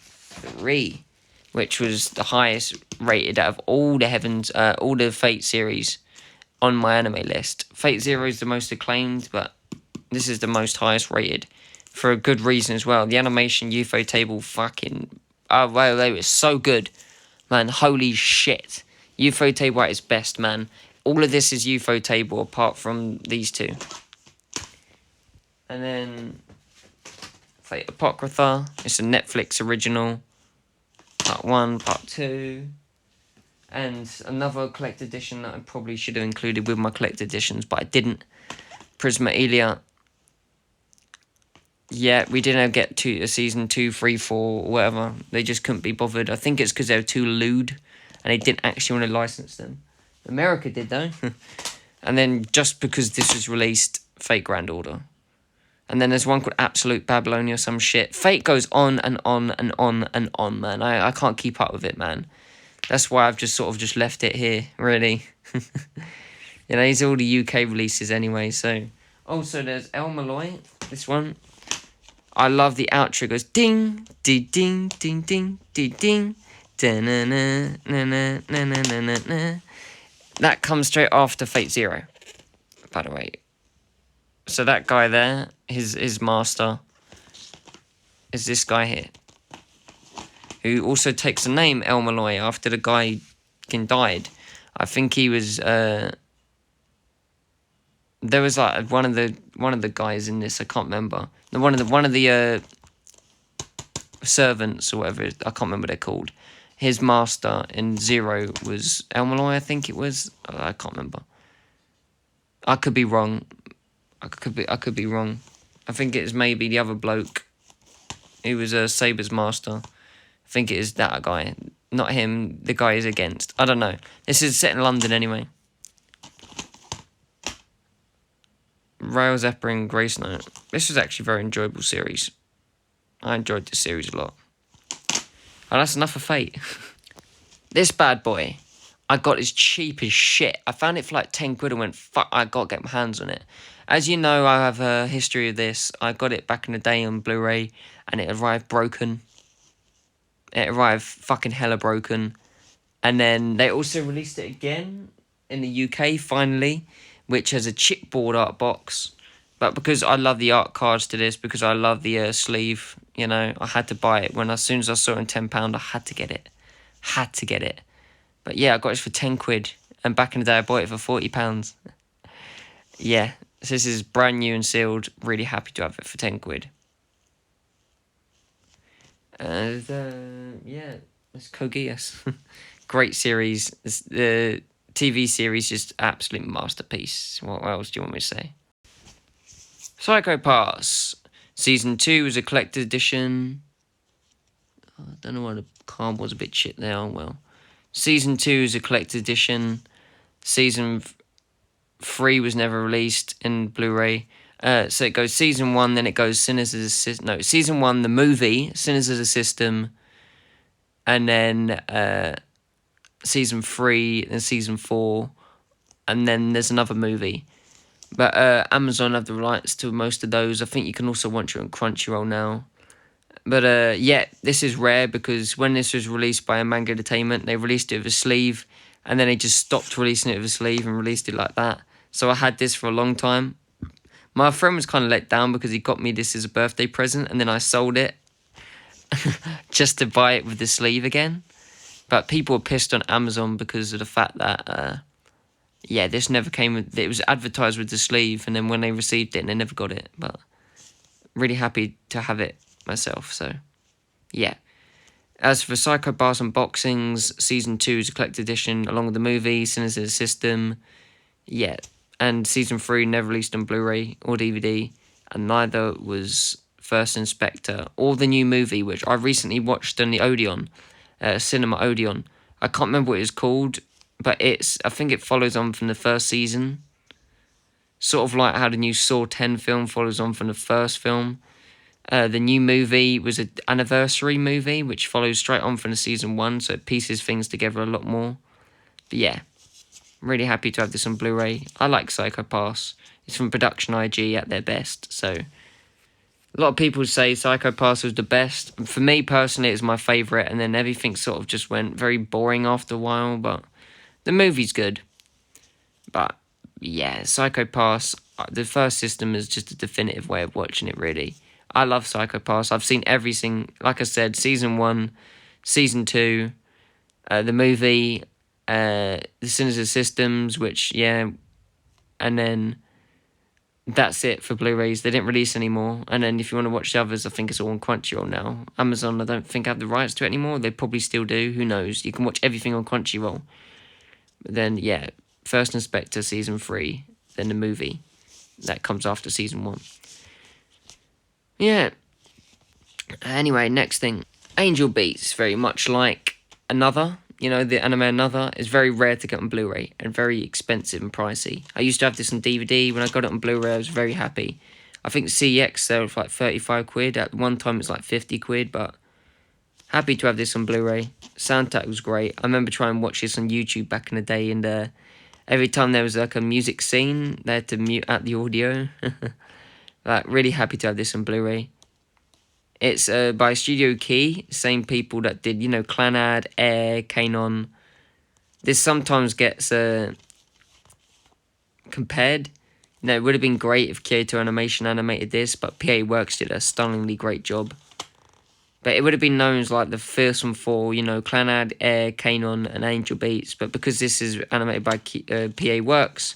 3, which was the highest rated out of all the Fate series on my anime list. Fate Zero is the most acclaimed, but this is the most highest rated for a good reason as well. The animation, Ufotable, fucking... Oh, wow, they were so good. Man, holy shit. Ufotable at its best, man. All of this is Ufotable apart from these two. And then Fate Apocrypha. It's a Netflix original. Part 1, Part 2. And another collector edition that I probably should have included with my collector editions, but I didn't. Prisma Elia. Yeah, we didn't get a season 2, 3, 4, or whatever. They just couldn't be bothered. I think it's because they were too lewd, and they didn't actually want to license them. America did, though. And then just because this was released, Fate Grand Order. And then there's one called Absolute Babylonia, some shit. Fate goes on and on and on and on, man. I can't keep up with it, man. That's why I've just sort of just left it here, really. You know, these are all the UK releases anyway, so... Also, there's El Malloy, this one. I love the outro. It goes ding, ding, ding, ding, ding, ding, ding. Da-na-na-na-na-na-na-na-na. That comes straight after Fate Zero, by the way. So that guy there, his master, is this guy here, who also takes the name El Malloy after the guy died. I think he was there was like one of the guys in this, I can't remember. One of the servants or whatever, I can't remember what they're called. His master in Zero was El Malloy, I think it was. I can't remember. I could be wrong. I could be wrong. I think it's maybe the other bloke. He was a Saber's master. I think it is that guy. Not him, the guy he's against. I don't know. This is set in London anyway. Rail Zepper and Grace Note. This was actually a very enjoyable series. I enjoyed this series a lot. Oh, that's enough of Fate. This bad boy, I got as cheap as shit. I found it for like 10 quid and went, fuck, I got to get my hands on it. As you know, I have a history of this. I got it back in the day on Blu-ray and it arrived broken. It arrived fucking hella broken. And then they also released it again in the UK, finally, which has a chipboard art box. But because I love the art cards to this, because I love the sleeve, you know, I had to buy it. As soon as I saw it in £10, I had to get it. Had to get it. But yeah, I got it for 10 quid. And back in the day, I bought it for £40. Yeah, so this is brand new and sealed. Really happy to have it for 10 quid. And yeah, it's Code Geass. Great series. The TV series, just absolute masterpiece. What else do you want me to say? Psycho Pass. Season 2 was a collector's edition. I don't know why the card was a bit shit there. Oh well. Season 2 is a collector's edition. Season 3 was never released in Blu-ray. So it goes Season 1, then it goes Sinners as a System. No, Season 1, the movie, Sinners as a System. And then Season 3, then Season 4. And then there's another movie. But Amazon have the rights to most of those. I think you can also watch it on Crunchyroll now. But yeah, this is rare because when this was released by Manga Entertainment, they released it with a sleeve. And then they just stopped releasing it with a sleeve and released it like that. So I had this for a long time. My friend was kind of let down because he got me this as a birthday present. And then I sold it just to buy it with the sleeve again. But people were pissed on Amazon because of the fact that... yeah, this never came with... It was advertised with the sleeve, and then when they received it, they never got it. But really happy to have it myself, so... Yeah. As for Psycho Pass unboxings, Season 2 is a collector's edition, along with the movie, Sinners as a System. Yeah. And Season 3 never released on Blu-ray or DVD, and neither was First Inspector, or the new movie, which I recently watched on the Odeon, Cinema Odeon. I can't remember what it was called, but I think it follows on from the first season. Sort of like how the new Saw 10 film follows on from the first film. The new movie was an anniversary movie, which follows straight on from the Season 1, so it pieces things together a lot more. But yeah, I'm really happy to have this on Blu-ray. I like Psycho Pass. It's from Production IG at their best, so... A lot of people say Psycho Pass was the best. For me, personally, it's my favourite, and then everything sort of just went very boring after a while, but... The movie's good. But, yeah, Psycho Pass, the first system is just a definitive way of watching it, really. I love Psycho Pass. I've seen everything. Like I said, Season 1, Season 2, the movie, the Sinners of Systems, which, yeah, and then that's it for Blu-rays. They didn't release anymore. And then if you want to watch the others, I think it's all on Crunchyroll now. Amazon, I don't think have the rights to it anymore. They probably still do. Who knows? You can watch everything on Crunchyroll. But then, yeah, First Inspector Season 3, then the movie. That comes after Season 1. Yeah. Anyway, next thing. Angel Beats, very much like Another. You know, the anime Another is very rare to get on Blu-ray and very expensive and pricey. I used to have this on DVD. When I got it on Blu-ray, I was very happy. I think CEX there was like 35 quid. At one time, it was like 50 quid, but... Happy to have this on Blu-ray. Soundtrack was great. I remember trying to watch this on YouTube back in the day, and every time there was like a music scene, they had to mute out the audio. Like, really happy to have this on Blu-ray. It's by Studio Key, same people that did, you know, Clanad, Air, Kanon. This sometimes gets compared. You know, it would have been great if Kyoto Animation animated this, but PA Works did a stunningly great job. But it would have been known as like the first one for, you know, Clanad, Air, Kanon, and Angel Beats. But because this is animated by PA Works,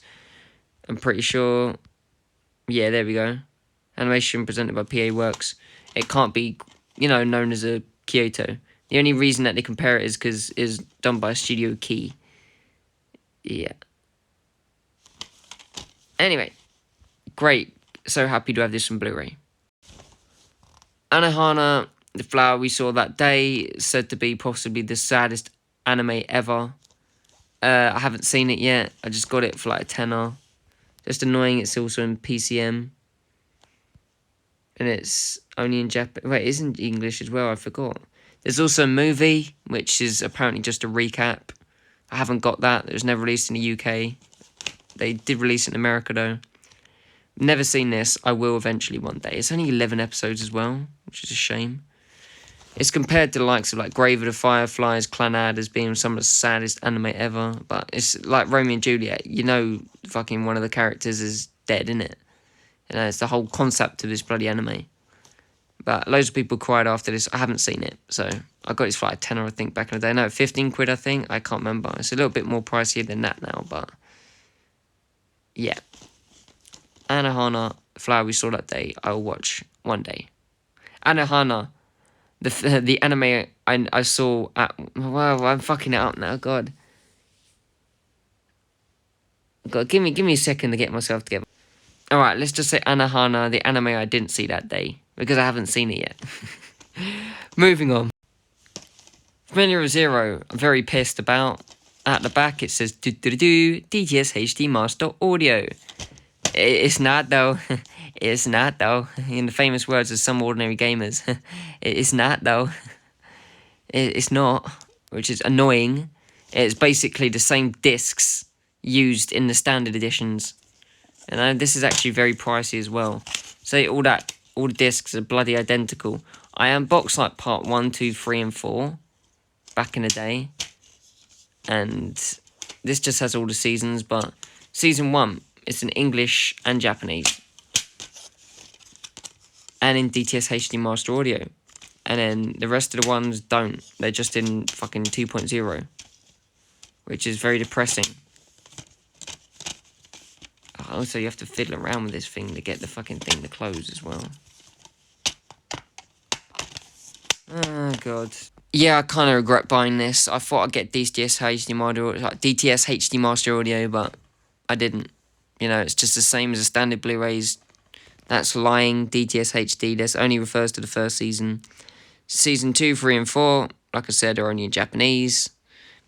I'm pretty sure... Yeah, there we go. Animation presented by PA Works. It can't be, you know, known as a Kyoto. The only reason that they compare it is because it's done by Studio Key. Yeah. Anyway, great. So happy to have this on Blu-ray. Anohana, the flower we saw that day, said to be possibly the saddest anime ever. I haven't seen it yet. I just got it for like a tenner. Just annoying. It's also in PCM. And it's only in Japan. Wait, it is in English as well. I forgot. There's also a movie, which is apparently just a recap. I haven't got that. It was never released in the UK. They did release it in America, though. Never seen this. I will eventually one day. It's only 11 episodes as well, which is a shame. It's compared to the likes of like Grave of the Fireflies, Clannad as being some of the saddest anime ever. But it's like Romeo and Juliet. You know, fucking one of the characters is dead, innit? You know, it's the whole concept of this bloody anime. But loads of people cried after this. I haven't seen it, so I got this for like a tenner, I think, back in the day. No, 15 quid, I think. I can't remember. It's a little bit more pricier than that now, but yeah. Anohana, flower we saw that day, I will watch one day. Anohana, the anime I saw at... Wow, I'm fucking it up now, God. God, give me a second to get myself together. Alright, let's just say Anohana, the anime I didn't see that day, because I haven't seen it yet. Moving on. Familiar Zero, I'm very pissed about. At the back it says DTS HD Master Audio. It's not though. It's not though. In the famous words of some ordinary gamers. It's not though. It's not, which is annoying. It's basically the same discs used in the standard editions. And this is actually very pricey as well. So all the discs are bloody identical. I unboxed like part 1, 2, 3 and 4 back in the day. And this just has all the seasons, but season 1, it's in English and Japanese. And in DTS HD Master Audio. And then the rest of the ones don't. They're just in fucking 2.0. Which is very depressing. Also, you have to fiddle around with this thing to get the fucking thing to close as well. Oh, God. Yeah, I kind of regret buying this. I thought I'd get DTS HD Master Audio, but I didn't. You know, it's just the same as the standard Blu-rays. That's lying. DTS HD, this only refers to the first season. Season 2, 3 and 4, like I said, are only in Japanese.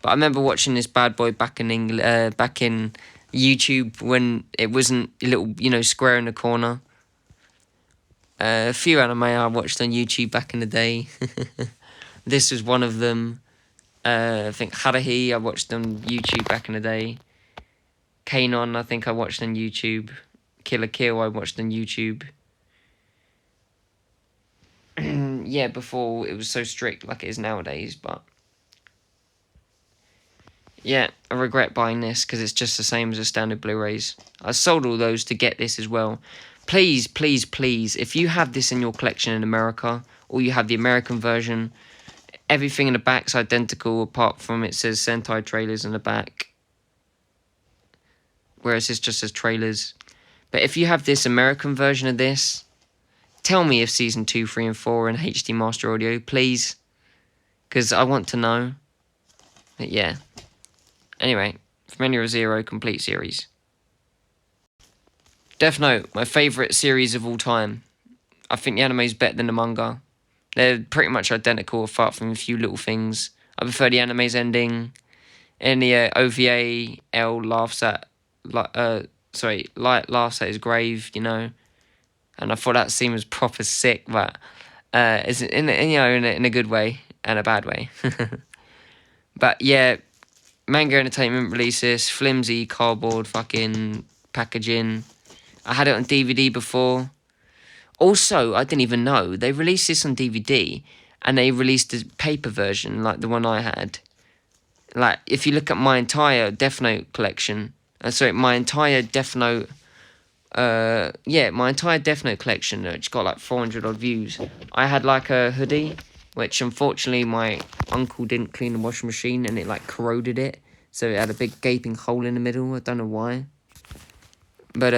But I remember watching this bad boy back in YouTube when it wasn't a little, you know, square in the corner. A few anime I watched on YouTube back in the day. This was one of them. I think Haruhi I watched on YouTube back in the day. Kanon I think I watched on YouTube. Kill la Kill I watched on YouTube. Yeah, before it was so strict like it is nowadays, but... Yeah, I regret buying this because it's just the same as the standard Blu-rays. I sold all those to get this as well. Please, please, please, if you have this in your collection in America, or you have the American version, everything in the back's identical apart from it says Sentai trailers in the back. Whereas this just says trailers. But if you have this American version of this, tell me if Season 2, 3 and 4 are in HD Master Audio, please. Because I want to know. But yeah. Anyway, Familiar Zero complete series. Death Note, my favourite series of all time. I think the anime is better than the manga. They're pretty much identical apart from a few little things. I prefer the anime's ending. In the OVA, L laughs at... Light laughs at his grave, you know. And I thought that scene was proper sick, but... it's in a good way and a bad way. But yeah... Manga Entertainment releases, flimsy cardboard fucking packaging. I had it on DVD before. Also, I didn't even know, they released this on DVD and they released a paper version like the one I had. Like, if you look at my entire Death Note collection, my entire Death Note, my entire Death Note collection, which got like 400 odd views. I had like a hoodie, which unfortunately my uncle didn't clean the washing machine and it like corroded it. So it had a big gaping hole in the middle. I don't know why. But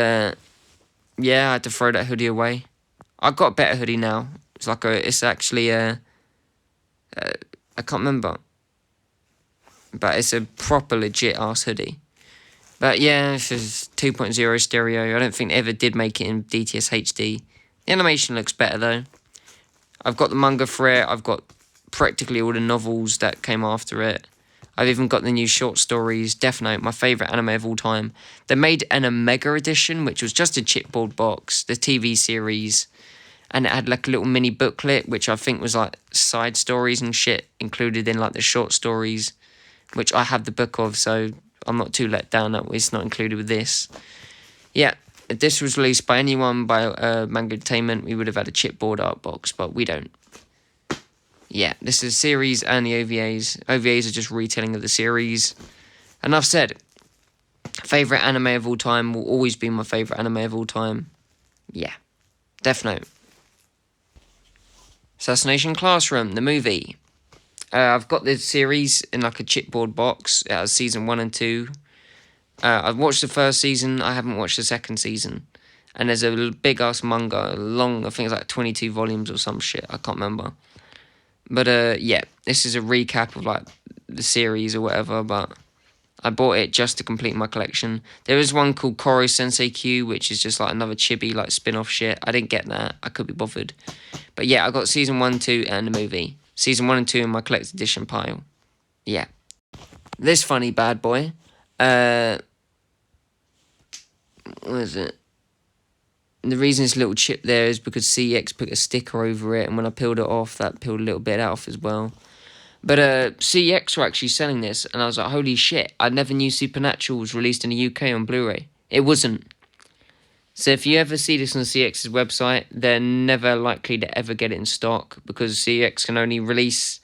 yeah, I had to throw that hoodie away. I got a better hoodie now. It's actually I can't remember. But it's a proper legit ass hoodie. But yeah, this is 2.0 stereo. I don't think they ever did make it in DTS HD. The animation looks better though. I've got the manga for it. I've got practically all the novels that came after it. I've even got the new short stories. Death Note, my favourite anime of all time. They made an Omega edition, which was just a chipboard box, the TV series, and it had like a little mini booklet, which I think was like side stories and shit included in like the short stories, which I have the book of, so I'm not too let down that it's not included with this. Yeah, if this was released by anyone, by Manga Entertainment, we would have had a chipboard art box, but we don't. Yeah, this is a series and the OVAs. OVAs are just retelling of the series. Enough said. Favourite anime of all time will always be my favourite anime of all time. Yeah. Death Note. Assassination Classroom, the movie. I've got this series in like a chipboard box. It has season 1 and 2. I've watched the first season. I haven't watched the second season. And there's a big-ass manga, long, I think it's like 22 volumes or some shit. I can't remember. But, yeah, this is a recap of, like, the series or whatever, but I bought it just to complete my collection. There is one called Koro Sensei Q, which is just, like, another chibi, like, spin-off shit. I didn't get that. I could be bothered. But, yeah, I got Season 1, 2, and the movie. Season 1 and 2 in my collector's edition pile. Yeah. This funny bad boy. What is it? The reason it's a little chip there is because CX put a sticker over it, and when I peeled it off, that peeled a little bit off as well. But CX were actually selling this, and I was like, holy shit, I never knew Supernatural was released in the UK on Blu-ray. It wasn't. So if you ever see this on CX's website, they're never likely to ever get it in stock, because CX can only release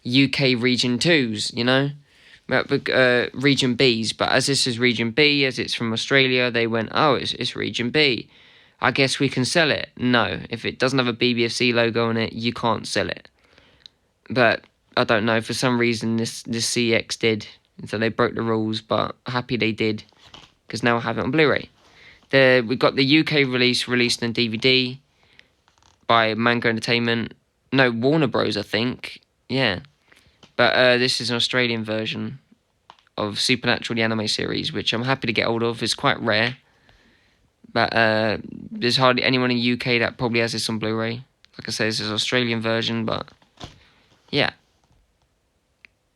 UK Region 2s, you know? Region Bs, but as this is Region B, as it's from Australia, they went, oh, it's Region B. I guess we can sell it. No, if it doesn't have a BBFC logo on it, you can't sell it. But I don't know, for some reason this CX did, so they broke the rules, but happy they did, because now I have it on Blu-ray. We got the UK released on DVD by Manga Entertainment. No, Warner Bros, I think. Yeah. But this is an Australian version of Supernatural, the anime series, which I'm happy to get hold of. It's quite rare. But there's hardly anyone in the UK that probably has this on Blu-ray. Like I say, this is an Australian version, but yeah.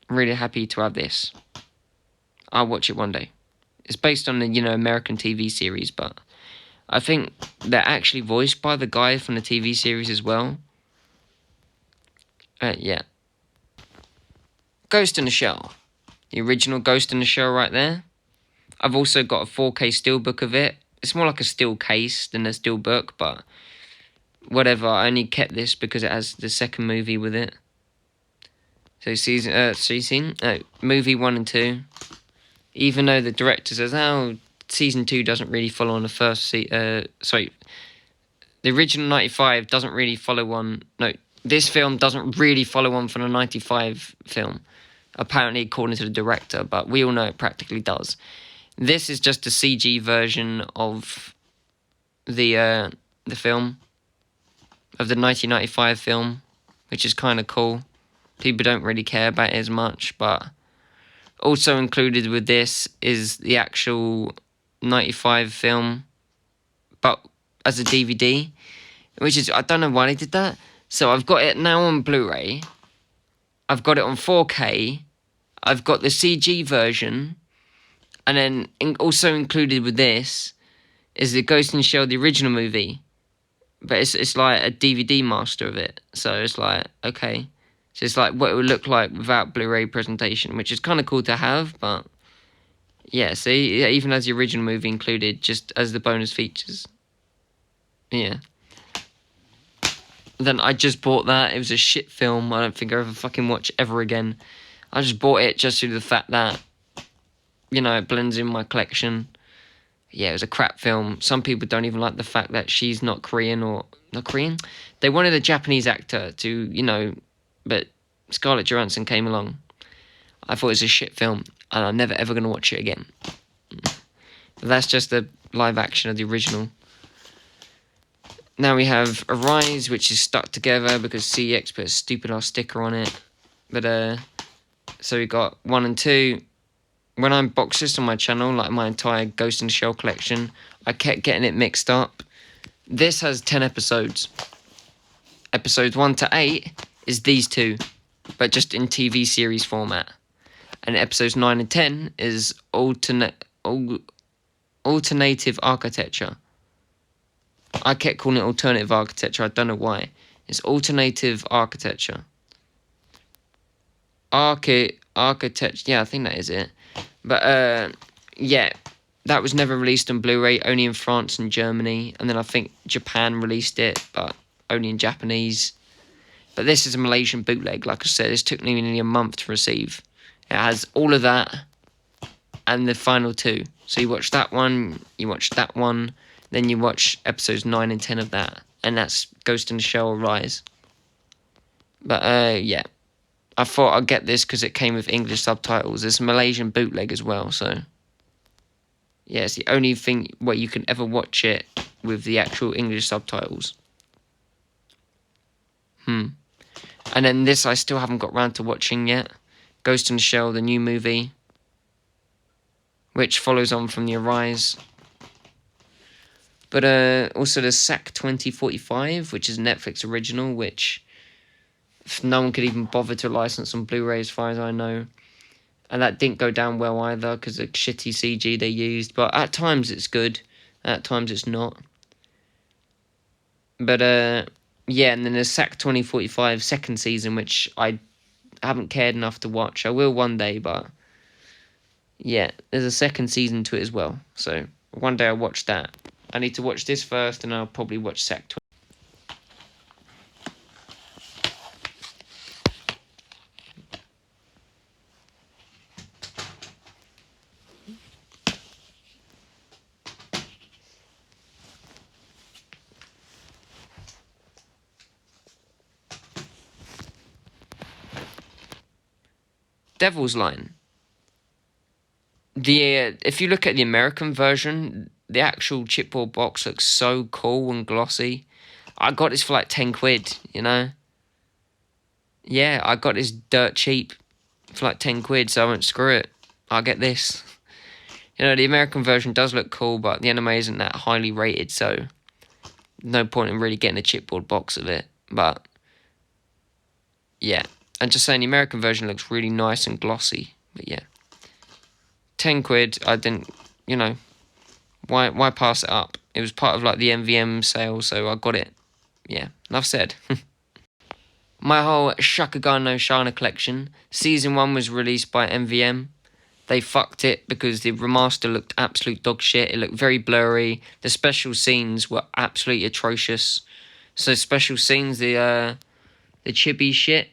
I'm really happy to have this. I'll watch it one day. It's based on the, American TV series, but I think they're actually voiced by the guy from the TV series as well. Yeah. Ghost in the Shell. The original Ghost in the Shell right there. I've also got a 4K steelbook of it. It's more like a steel case than a steelbook, but whatever. I only kept this because it has the second movie with it. So movie 1 and 2. Even though the director says, oh, season 2 doesn't really follow on the first the original 95 doesn't really follow on. No, this film doesn't really follow on from the 95 film. Apparently, according to the director, but we all know it practically does. This is just a CG version of the film, of the 1995 film, which is kind of cool. People don't really care about it as much, but also included with this is the actual 95 film, but as a DVD, which is, I don't know why they did that. So I've got it now on Blu-ray. I've got it on 4K. I've got the CG version. And then also included with this is the Ghost in the Shell, the original movie. But it's like a DVD master of it. So it's like, okay. So it's like what it would look like without Blu-ray presentation, which is kind of cool to have. But yeah, see, it even has the original movie included just as the bonus features. Yeah. Then I just bought that. It was a shit film. I don't think I'll ever fucking watch ever again. I just bought it just due to the fact that, it blends in my collection. Yeah, it was a crap film. Some people don't even like the fact that she's not Korean or... Not Korean? They wanted a Japanese actor to, but Scarlett Johansson came along. I thought it was a shit film, and I'm never ever going to watch it again. But that's just the live action of the original. Now we have Arise, which is stuck together because CX put a stupid-ass sticker on it. But, so we got 1 and 2. When I unboxed this on my channel, like my entire Ghost in the Shell collection, I kept getting it mixed up. This has 10 episodes. Episodes 1 to 8 is these two, but just in TV series format. And episodes 9 and 10 is alternative architecture. I kept calling it alternative architecture. I don't know why. It's alternative architecture. Architecture. Yeah, I think that is it. But yeah, that was never released on Blu-ray. Only in France and Germany, and then I think Japan released it, but only in Japanese. But this is a Malaysian bootleg. Like I said, this took nearly a month to receive. It has all of that and the final two. So you watch that one, you watch that one, then you watch episodes 9 and 10 of that. And that's Ghost in the Shell Rise. But yeah, I thought I'd get this because it came with English subtitles. There's a Malaysian bootleg as well, so yeah, it's the only thing where you can ever watch it with the actual English subtitles. And then this I still haven't got round to watching yet. Ghost in the Shell, the new movie, which follows on from the Arise. But also the SAC 2045, which is a Netflix original, which no one could even bother to license on Blu-ray as far as I know. And that didn't go down well either because of the shitty CG they used. But at times it's good, at times it's not. But yeah, and then there's SAC 2045 second season, which I haven't cared enough to watch. I will one day, but yeah, there's a second season to it as well. So one day I'll watch that. I need to watch this first, and I'll probably watch SAC 20. Devil's Line. If you look at the American version, the actual chipboard box looks so cool and glossy. I got this for like 10 quid, you know? Yeah, I got this dirt cheap for like 10 quid, so I won't screw it. I'll get this. You know, the American version does look cool, but the anime isn't that highly rated, so no point in really getting a chipboard box of it. But yeah, I'm just saying the American version looks really nice and glossy. But yeah, 10 quid, I didn't, you know, why pass it up? It was part of like the MVM sale, so I got it. Yeah, enough said. My whole Shakugan no Shana collection, season 1 was released by MVM. They fucked it because the remaster looked absolute dog shit. It looked very blurry. The special scenes were absolutely atrocious. So special scenes, the chibi shit.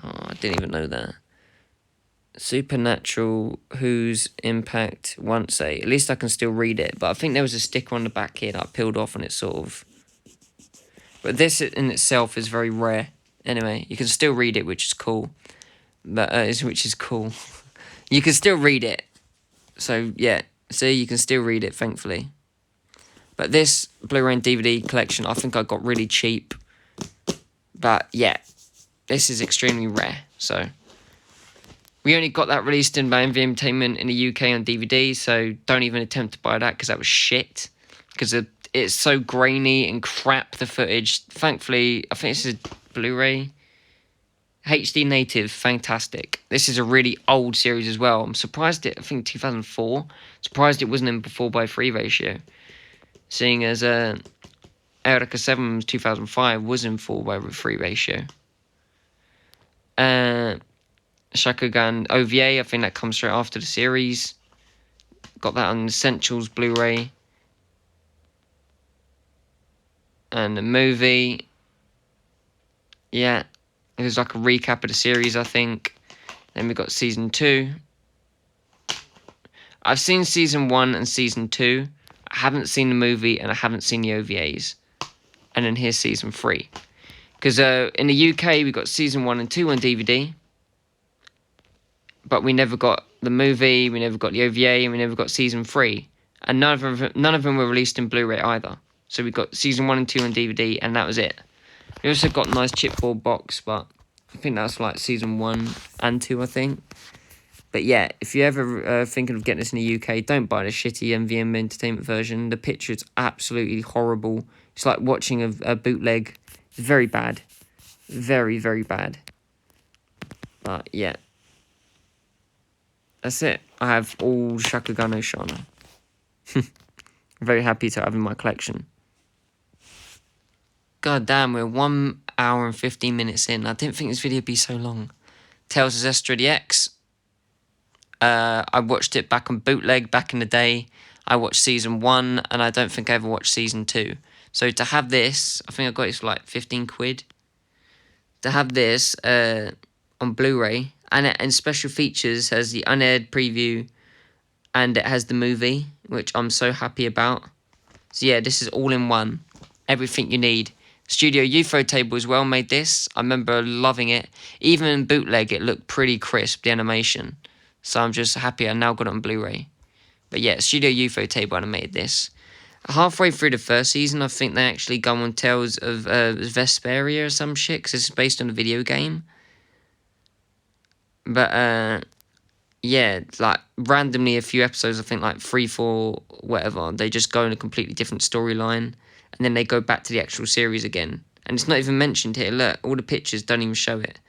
Oh, I didn't even know that. Supernatural, whose impact once a... At least I can still read it. But I think there was a sticker on the back here that I peeled off and it sort of... But this in itself is very rare. Anyway, you can still read it, which is cool. But which is cool. You can still read it. So, yeah. See, you can still read it, thankfully. But this Blu-ray and DVD collection, I think I got really cheap. But, yeah. This is extremely rare, so... We only got that released in by MV Entertainment in the UK on DVD, so don't even attempt to buy that because that was shit. Because it's so grainy and crap, the footage. Thankfully, I think this is Blu-ray. HD native, fantastic. This is a really old series as well. I'm surprised I think 2004. Surprised it wasn't in 4:3 ratio. Seeing as Eureka 7 2005 was in 4:3 ratio. Shakugan OVA, I think that comes straight after the series. Got that on Essentials Blu-ray. And the movie. Yeah. It was like a recap of the series, I think. Then we got season 2. I've seen season 1 and season 2. I haven't seen the movie and I haven't seen the OVAs. And then here's season 3. Because in the UK, we got season 1 and 2 on DVD. But we never got the movie, we never got the OVA, and we never got season 3. And none of them were released in Blu-ray either. So we got season 1 and 2 on DVD, and that was it. We also got a nice chipboard box, but I think that's like season 1 and 2, I think. But yeah, if you're ever thinking of getting this in the UK, don't buy the shitty MVM Entertainment version. The picture is absolutely horrible. It's like watching a bootleg. It's very bad. Very, very bad. But yeah. That's it. I have all Shakugan no Shana. Very happy to have in my collection. God damn, we're 1 hour and 15 minutes in. I didn't think this video would be so long. Tales of Zestra the X. I watched it back on bootleg back in the day. I watched season 1 and I don't think I ever watched season 2. So to have this, I think I got it for like 15 quid. To have this on Blu-ray and special features has the unaired preview and it has the movie, which I'm so happy about. So yeah, this is all in one. Everything you need. Studio UFO Table as well made this. I remember loving it. Even in bootleg, it looked pretty crisp, the animation. So I'm just happy I now got it on Blu-ray. But yeah, Studio UFO Table animated this. Halfway through the first season, I think they actually go on Tales of Vesperia or some shit, because it's based on a video game. But, yeah, like, randomly a few episodes, I think like 3, 4, whatever, they just go in a completely different storyline, and then they go back to the actual series again. And it's not even mentioned here. Look, all the pictures don't even show it.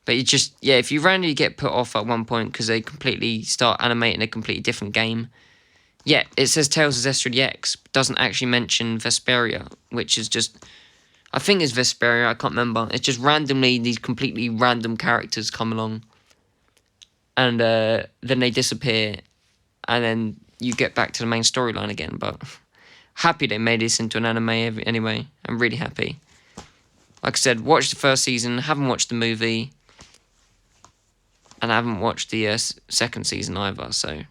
But it just, yeah, if you randomly get put off at one point because they completely start animating a completely different game. Yeah, it says Tales of Zestra the X, doesn't actually mention Vesperia, which is just, I think it's Vesperia, I can't remember. It's just randomly, these completely random characters come along. And then they disappear, and then you get back to the main storyline again. But happy they made this into an anime anyway. I'm really happy. Like I said, watched the first season, haven't watched the movie, and I haven't watched the second season either, so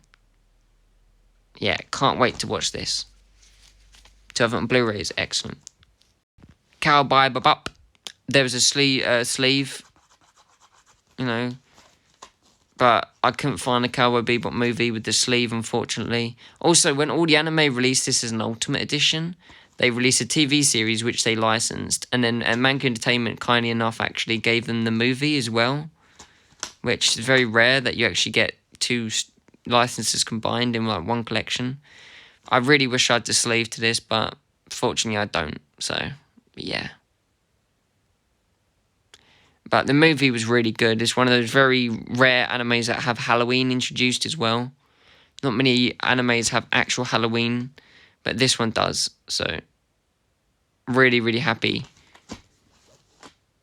yeah, can't wait to watch this. To have it on Blu-ray is excellent. Cowboy Bebop. There was a sleeve, you know, but I couldn't find a Cowboy Bebop movie with the sleeve, unfortunately. Also, when all the anime released this as an Ultimate Edition, they released a TV series which they licensed, and then Manga Entertainment, kindly enough, actually gave them the movie as well, which is very rare that you actually get two licenses combined in like one collection. I really wish I had the sleeve to this, but fortunately I don't, so yeah. But the movie was really good. It's one of those very rare animes that have Halloween introduced as well. Not many animes have actual Halloween, but this one does. So, really, really happy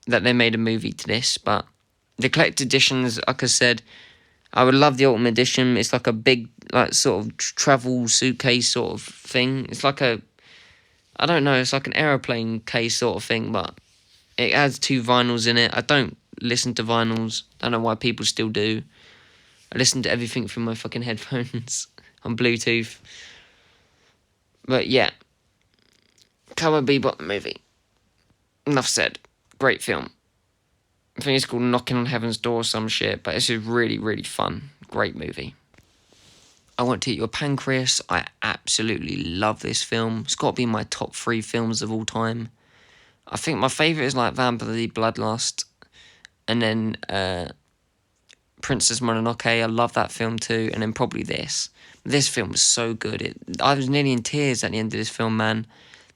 that they made a movie to this. But the collector's editions, like I said, I would love the Ultimate Edition. It's like a big, like, sort of travel suitcase sort of thing. It's like a, I don't know, it's like an aeroplane case sort of thing, but it has 2 vinyls in it. I don't listen to vinyls. I don't know why people still do. I listen to everything through my fucking headphones on Bluetooth. But yeah. Cowboy Bebop the movie. Enough said. Great film. I think it's called Knocking on Heaven's Door or some shit, but it's just really, really fun. Great movie. I Want to Eat Your Pancreas. I absolutely love this film. It's got to be my top 3 films of all time. I think my favourite is like Vampire the Bloodlust, and then Princess Mononoke. I love that film too, and then probably this. This film was so good. I was nearly in tears at the end of this film, man.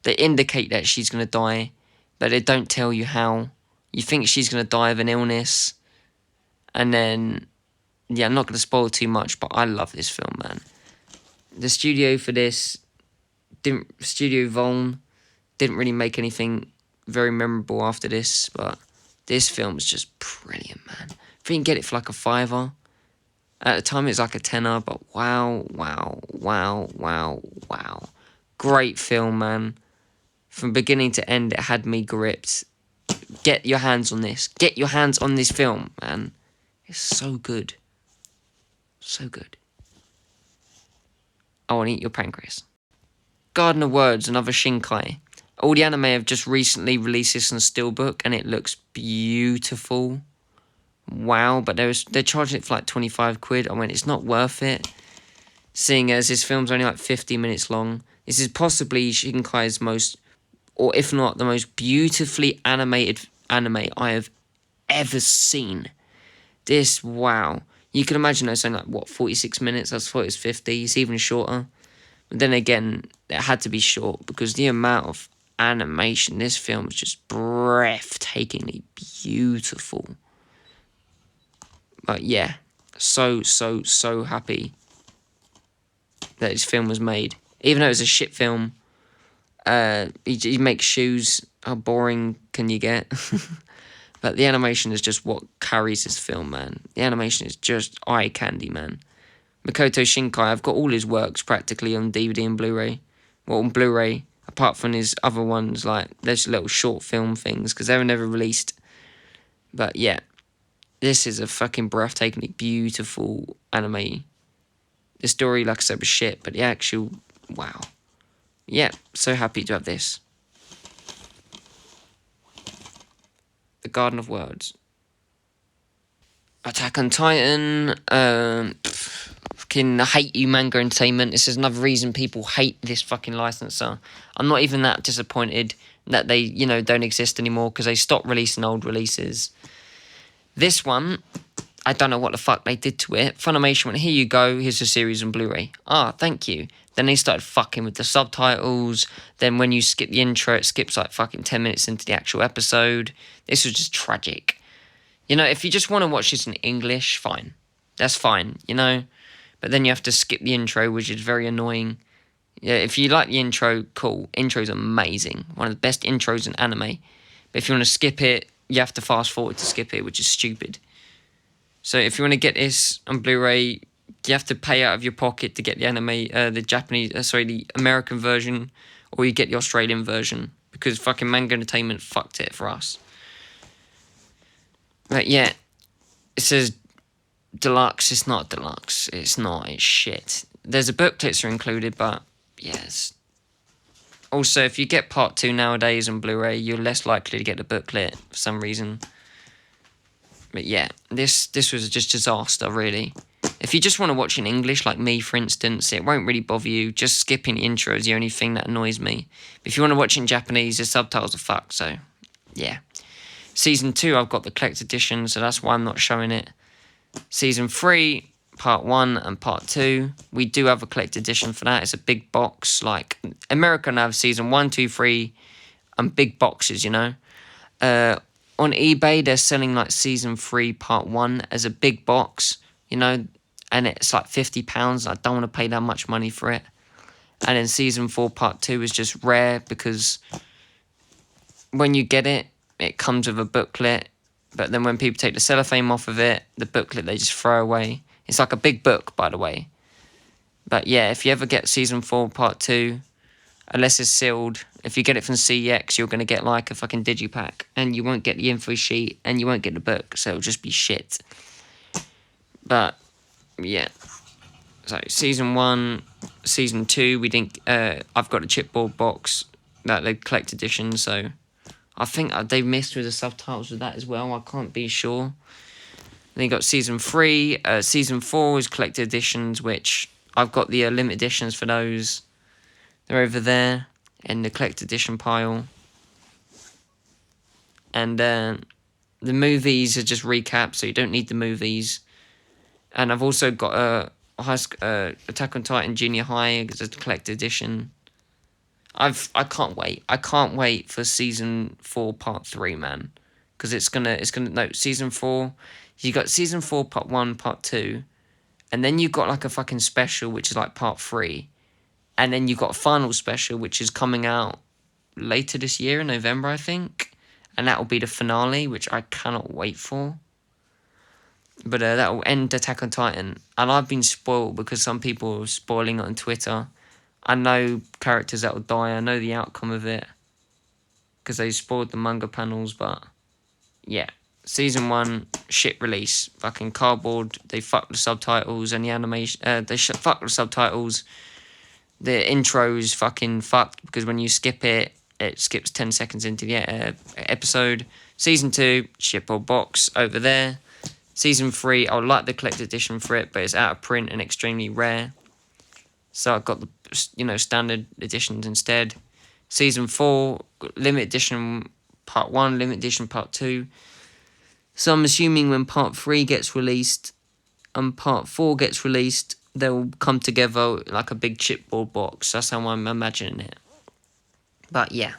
They indicate that she's going to die, but they don't tell you how. You think she's going to die of an illness, and then, yeah, I'm not going to spoil too much, but I love this film, man. The studio for this, Studio Voln, didn't really make anything very memorable after this, but this film is just brilliant, man. If you can get it for like a £5, at the time it was like a £10, but wow. Great film, man. From beginning to end, it had me gripped. Get your hands on this. Get your hands on this film, man. It's so good. So good. I Want to Eat Your Pancreas. Garden of Words, another Shinkai. All the anime have just recently released this on Steelbook, and it looks beautiful. Wow, but they're charging it for like 25 quid. I mean, it's not worth it, seeing as this film's only like 50 minutes long. This is possibly Shinkai's most, or if not, the most beautifully animated anime I have ever seen. This, wow. You can imagine it's only 46 minutes. I thought it was 50. It's even shorter. But then again, it had to be short because the amount of animation, this film is just breathtakingly beautiful. But yeah, so happy that this film was made. Even though it was a shit film, he makes shoes. How boring can you get? But the animation is just what carries this film, man. The animation is just eye candy, man. Makoto Shinkai, I've got all his works practically on DVD and Blu-ray. Well, on Blu-ray, apart from his other ones, like, there's little short film things, because they were never released. But yeah, this is a fucking breathtakingly beautiful anime. The story, like I said, was shit, but the actual, wow. Yeah, so happy to have this. The Garden of Words. Attack on Titan, fucking hate you, Manga Entertainment. This is another reason people hate this fucking licenser. I'm not even that disappointed that they, don't exist anymore because they stopped releasing old releases. This one, I don't know what the fuck they did to it. Funimation went, here you go, here's the series on Blu-ray. Thank you. Then they started fucking with the subtitles. Then when you skip the intro, it skips like fucking 10 minutes into the actual episode. This was just tragic. If you just want to watch this in English, fine. That's fine, But then you have to skip the intro, which is very annoying. Yeah, if you like the intro, cool. Intro's amazing. One of the best intros in anime. But if you want to skip it, you have to fast forward to skip it, which is stupid. So if you want to get this on Blu-ray, you have to pay out of your pocket to get the the American version, or you get the Australian version, because fucking Manga Entertainment fucked it for us. But yeah, it says deluxe. It's not deluxe. It's not. It's shit. There's a booklets are included, but yes. Also, if you get part 2 nowadays on Blu-ray, you're less likely to get the booklet for some reason. But yeah, this was just disaster, really. If you just want to watch in English, like me, for instance, it won't really bother you. Just skipping the intro is the only thing that annoys me. But if you want to watch in Japanese, the subtitles are fucked, so yeah. Season 2, I've got the collector's edition, so that's why I'm not showing it. Season 3, Part 1 and Part 2, we do have a collector's edition for that. It's a big box, like America now have Season 1, 2, 3, and big boxes, On eBay, they're selling like Season 3, Part 1 as a big box, and it's like £50. I don't want to pay that much money for it. And then Season 4, Part 2 is just rare because when you get it, it comes with a booklet, but then when people take the cellophane off of it, the booklet they just throw away. It's like a big book, by the way. But yeah, if you ever get Season 4, Part 2, unless it's sealed, if you get it from CEX, you're going to get like a fucking digipack, and you won't get the info sheet, and you won't get the book, so it'll just be shit. But yeah, so Season 1, Season 2, we didn't. I've got a chipboard box, that the collect edition, so I think they missed with the subtitles with that as well. I can't be sure. Then you got Season 3. Season 4 is collected editions, which I've got the limited editions for those. They're over there in the collected edition pile. And the movies are just recaps, so you don't need the movies. And I've also got Attack on Titan Junior High as a collected edition. I can't wait. I can't wait for Season 4 Part 3, man. Because Season 4, you got Season 4 Part 1, Part 2, and then you got like a fucking special, which is like Part 3, and then you got a final special, which is coming out later this year in November, I think, and that will be the finale, which I cannot wait for. But that will end Attack on Titan, and I've been spoiled because some people are spoiling it on Twitter. I know characters that will die. I know the outcome of it because they spoiled the manga panels. But yeah, Season 1 shit release. Fucking cardboard. They fucked the subtitles and the animation. Fucked the subtitles. The intro is fucking fucked because when you skip it, it skips 10 seconds into the episode. Season 2 shitboard box over there. Season 3, I would like the collector's edition for it, but it's out of print and extremely rare. So I got the standard editions instead. Season 4, limited edition Part 1, limited edition Part 2. So I'm assuming when Part 3 gets released, and part 4 gets released, they'll come together like a big chipboard box. That's how I'm imagining it. But yeah,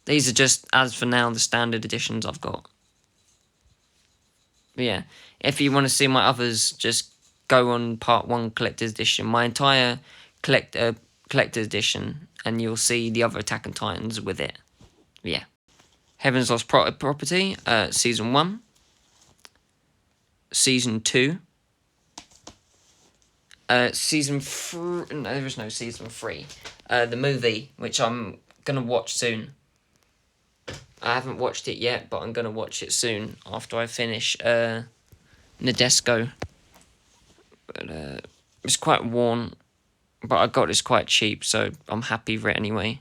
these are just, as for now, the standard editions I've got. But yeah, if you want to see my others, just go on part 1 collector's edition, my entire collector's edition, and you'll see the other Attack on Titans with it. But yeah, Heaven's Lost Property, season 1, season 2, season 3. No, there is no season 3. The movie, which I'm gonna watch soon. I haven't watched it yet, but I'm gonna watch it soon after I finish Nadesco. But it's quite worn, but I got this quite cheap, so I'm happy with it anyway.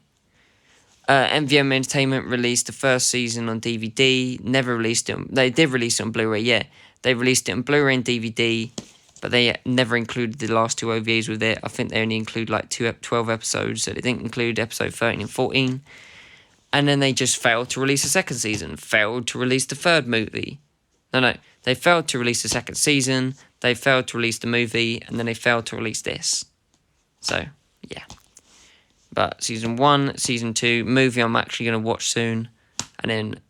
MVM Entertainment released the first season on DVD. Never released it. They did release it on Blu-ray, yeah. They released it on Blu-ray and DVD, but they never included the last 2 OVAs with it. I think they only include like 12 episodes, so they didn't include episode 13 and 14. And then they just failed to release a second season. Failed to release the third movie. No. They failed to release the second season. They failed to release the movie. And then they failed to release this. So, yeah. But season 1, season 2, movie I'm actually going to watch soon. And then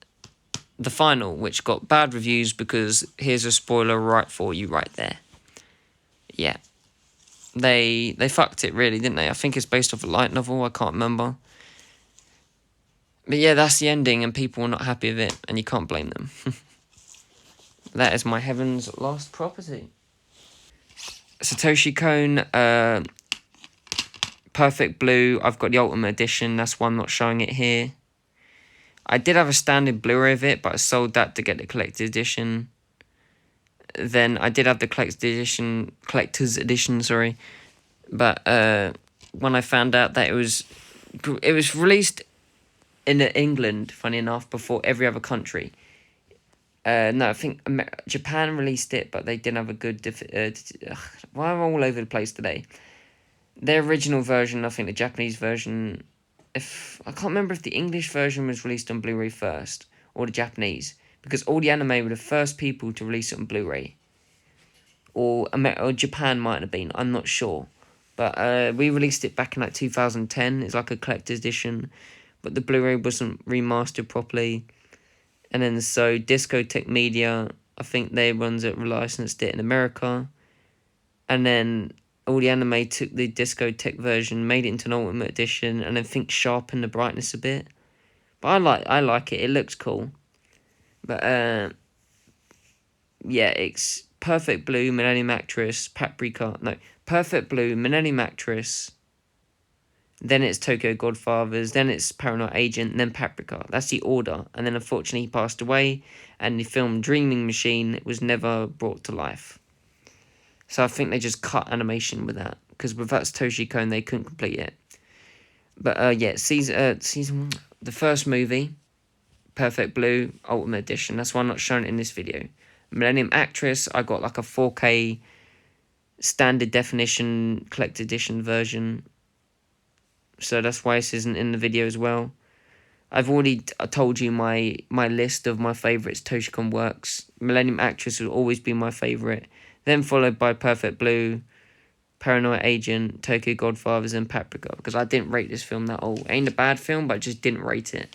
the final, which got bad reviews because here's a spoiler right for you right there. Yeah. They fucked it really, didn't they? I think it's based off a light novel. I can't remember. But yeah, that's the ending, and people are not happy with it, and you can't blame them. That is my Heaven's Lost Property. Satoshi Kon, Perfect Blue. I've got the Ultimate Edition. That's why I'm not showing it here. I did have a standard Blu-ray of it, but I sold that to get the collector's edition. Then I did have the collector's edition, sorry. But when I found out that it was released in England, funny enough, before every other country. No, I think Japan released it, but they didn't have a good... why am I all over the place today? Their original version, I think the Japanese version... I can't remember if the English version was released on Blu-ray first, or the Japanese, because all the anime were the first people to release it on Blu-ray. Or Japan might have been, I'm not sure. But we released it back in like 2010. It's like a collector's edition. But the Blu-ray wasn't remastered properly. And then so Discotek Media, I think they ones that licensed it in America. And then all the anime took the Discotek version, made it into an Ultimate Edition, and I think sharpened the brightness a bit. But I like it. It looks cool. But yeah, it's Perfect Blue, Millennium Actress, Perfect Blue, Millennium Actress. Then it's Tokyo Godfathers, then it's Paranoid Agent, then Paprika. That's the order. And then unfortunately he passed away, and the film Dreaming Machine was never brought to life. So I think they just cut animation with that, because without Satoshi Kon they couldn't complete it. But yeah, season the first movie, Perfect Blue, Ultimate Edition. That's why I'm not showing it in this video. Millennium Actress, I got like a 4K standard definition collector's edition version. So that's why this isn't in the video as well. I've already told you my list of my favourites Satoshi Kon works. Millennium Actress will always be my favourite. Then followed by Perfect Blue, Paranoid Agent, Tokyo Godfathers, and Paprika. Because I didn't rate this film that all. Ain't a bad film, but I just didn't rate it.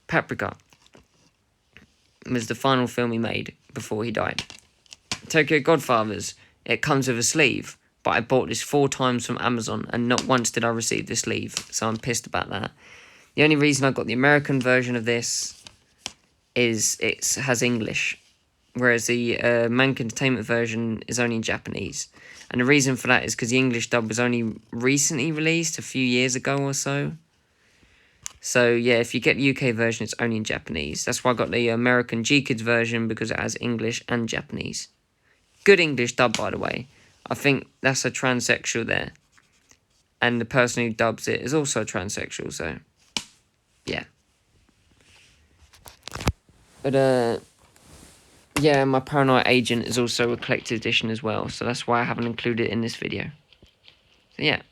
Paprika was the final film he made before he died. Tokyo Godfathers, it comes with a sleeve. But I bought this 4 times from Amazon, and not once did I receive the sleeve, so I'm pissed about that. The only reason I got the American version of this is it has English, whereas the Mank Entertainment version is only in Japanese. And the reason for that is because the English dub was only recently released, a few years ago or so. So yeah, if you get the UK version, it's only in Japanese. That's why I got the American G-Kids version, because it has English and Japanese. Good English dub, by the way. I think that's a transsexual there. And the person who dubs it is also a transsexual, so... yeah. But, yeah, my Paranoid Agent is also a collector's edition as well, so that's why I haven't included it in this video. So, yeah.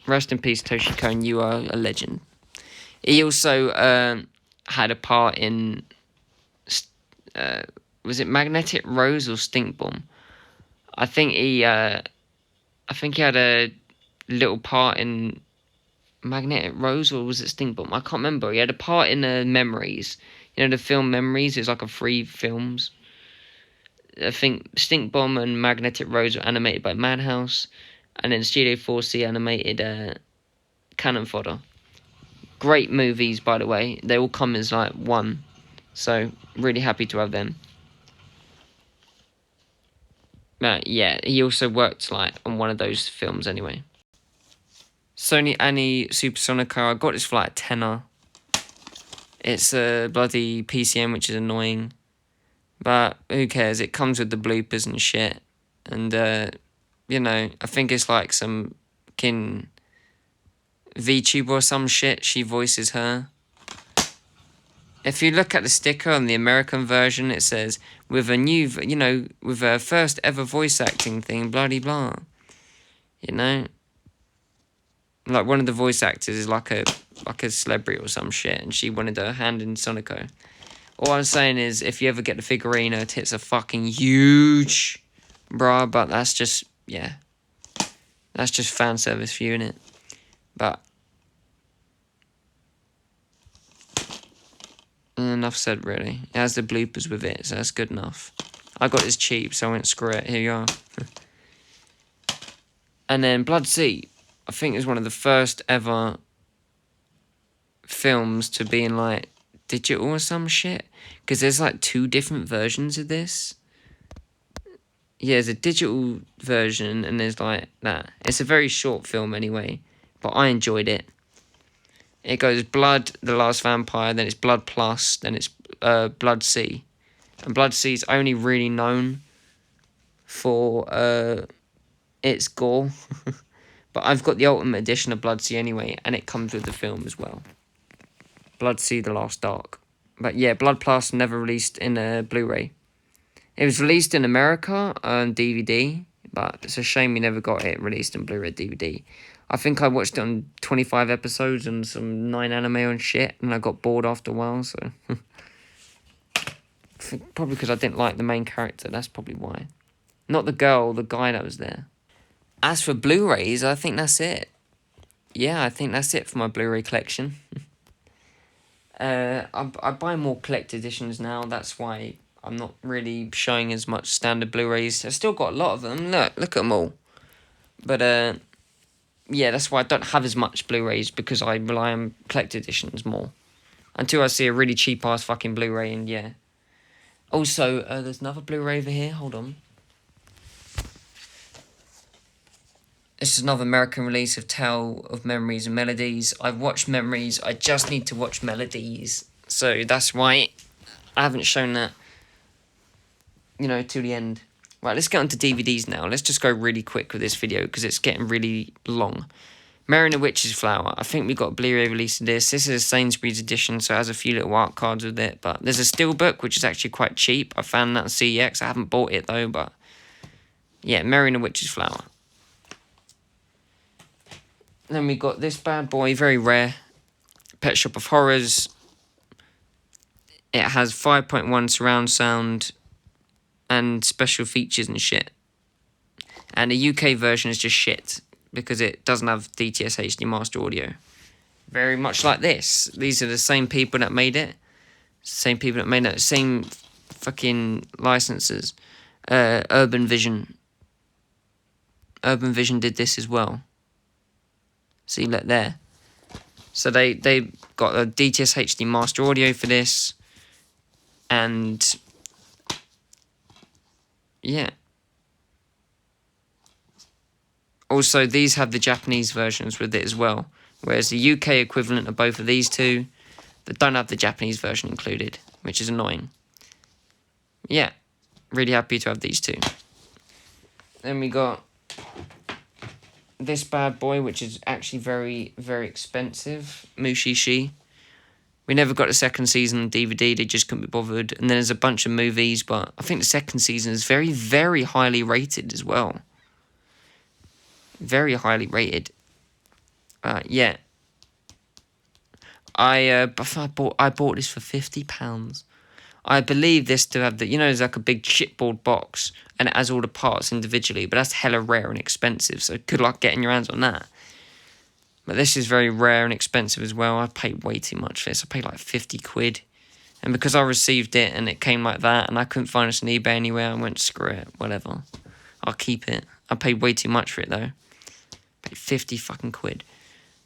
Rest in peace, Satoshi Kon, you are a legend. He also had a part in... was it Magnetic Rose or Stink Bomb? I think he had a little part in Magnetic Rose, or was it Stinkbomb? I can't remember. He had a part in Memories. You know, the film Memories is like a 3 films. I think Stink Bomb and Magnetic Rose were animated by Madhouse, and then Studio 4C animated Cannon Fodder. Great movies, by the way. They all come as like one, so really happy to have them. Yeah, he also worked like on one of those films anyway. Sony Annie Supersonica. I got this for like tenner. It's a bloody PCM, which is annoying. But who cares? It comes with the bloopers and shit. And, you know, I think it's like some kin VTuber or some shit. She voices her. If you look at the sticker on the American version, it says, with a new, you know, with a first ever voice acting thing, bloody blah. You know? Like, one of the voice actors is like a celebrity or some shit, and she wanted her hand in Sonico. All I'm saying is, if you ever get the figurine, her tits are fucking huge, bruh, but that's just, yeah. That's just fan service for you, innit? But, enough said, really. It has the bloopers with it, so that's good enough. I got this cheap, so I went, screw it, here you are. And then Blood Sea, I think is one of the first ever films to be in, like, digital or some shit. Because there's, like, 2 different versions of this. Yeah, there's a digital version, and there's, like, that. It's a very short film, anyway. But I enjoyed it. It goes Blood, The Last Vampire, then it's Blood Plus, then it's Blood Sea. And Blood Sea is only really known for its gore. But I've got the Ultimate Edition of Blood Sea anyway, and it comes with the film as well. Blood Sea, The Last Dark. But yeah, Blood Plus never released in a Blu-ray. It was released in America on DVD, but it's a shame we never got it released in Blu-ray DVD. I think I watched it on 25 episodes and some 9 anime and shit, and I got bored after a while, so... Probably because I didn't like the main character, that's probably why. Not the girl, the guy that was there. As for Blu-rays, I think that's it. Yeah, I think that's it for my Blu-ray collection. I buy more collect editions now, that's why I'm not really showing as much standard Blu-rays. I've still got a lot of them, look at them all. But, yeah, that's why I don't have as much Blu-rays, because I rely on collect editions more. Until I see a really cheap-ass fucking Blu-ray, and yeah. Also, there's another Blu-ray over here, hold on. This is another American release of Tale of Memories and Melodies. I've watched Memories, I just need to watch Melodies. So that's why I haven't shown that, you know, to the end. Right, let's get on to DVDs now. Let's just go really quick with this video, because it's getting really long. Mary and the Witch's Flower. I think we got a Blu-ray release of this. This is a Sainsbury's edition, so it has a few little art cards with it. But there's a Steelbook, which is actually quite cheap. I found that on CEX. I haven't bought it, though, but... yeah, Mary and the Witch's Flower. Then we got this bad boy, very rare. Pet Shop of Horrors. It has 5.1 surround sound and special features and shit. And the UK version is just shit, because it doesn't have DTS HD master audio. Very much like this. These are the same people that made it. Same people that made it. Same fucking licenses. Urban Vision. Urban Vision did this as well. See, look there. So they got a DTS HD master audio for this. And... yeah. Also, these have the Japanese versions with it as well. Whereas the UK equivalent of both of these two, they don't have the Japanese version included, which is annoying. Yeah, really happy to have these two. Then we got this bad boy, which is actually very, very expensive. Mushishi. We never got the second season on DVD, they just couldn't be bothered. And then there's a bunch of movies, but I think the second season is very, very highly rated as well. Very highly rated. Yeah. I bought this for £50. I believe this to have the, you know, there's like a big chipboard box and it has all the parts individually, but that's hella rare and expensive, so good luck getting your hands on that. But this is very rare and expensive as well. I paid way too much for this. I paid like 50 quid. And because I received it and it came like that and I couldn't find this on eBay anywhere, I went, screw it, whatever. I'll keep it. I paid way too much for it though. Paid 50 fucking quid.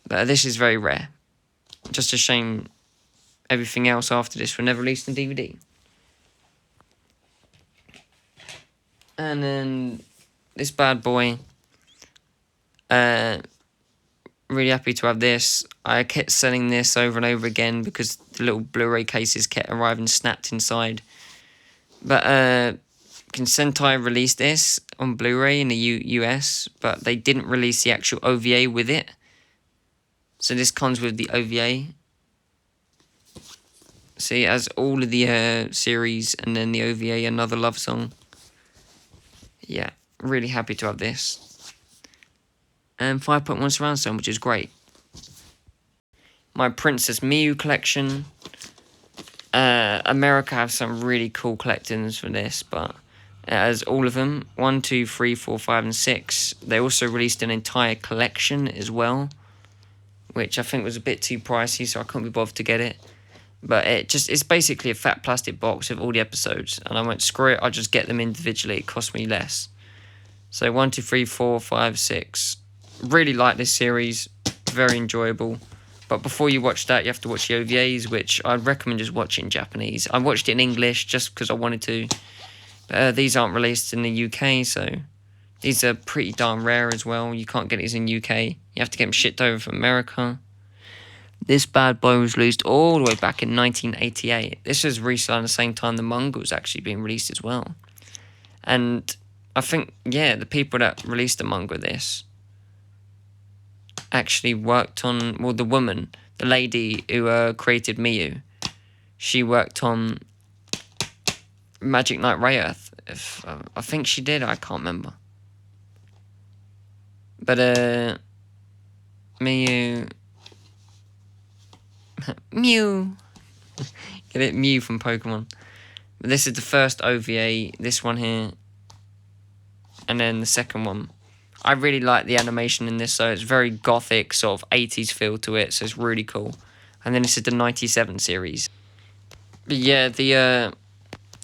But this is very rare. Just a shame everything else after this were never released on DVD. And then this bad boy. Really happy to have this. I kept selling this over and over again because the little Blu-ray cases kept arriving snapped inside. But Sentai released this on Blu-ray in the US, but they didn't release the actual OVA with it. So this comes with the OVA. See, it has all of the series and then the OVA, another love song. Yeah, really happy to have this. And 5.1 surround sound, which is great. My Princess Miu collection. America have some really cool collections for this, but it has all of them. 1, 2, 3, 4, 5, and 6. They also released an entire collection as well, which I think was a bit too pricey, so I couldn't be bothered to get it. But it's basically a fat plastic box of all the episodes, and I went, screw it, I'll just get them individually, it cost me less. So 1, 2, 3, 4, 5, 6. Really like this series, very enjoyable. But before you watch that, you have to watch the OVAs, which I'd recommend just watching in Japanese. I watched it in English just because I wanted to. But these aren't released in the UK, so these are pretty darn rare as well. You can't get these in UK. You have to get them shipped over from America. This bad boy was released all the way back in 1988. This was released around the same time the manga was actually being released as well. And I think, yeah, the people that released the manga of this actually worked on, well, the woman, the lady who created Miu, she worked on Magic Knight Rayearth. I think she did, I can't remember. But Miu, Mew, get it, Mew from Pokemon. But this is the first OVA, this one here, and then the second one. I really like the animation in this, so it's very gothic, sort of 80s feel to it, so it's really cool. And then this is the 97 series. But yeah, the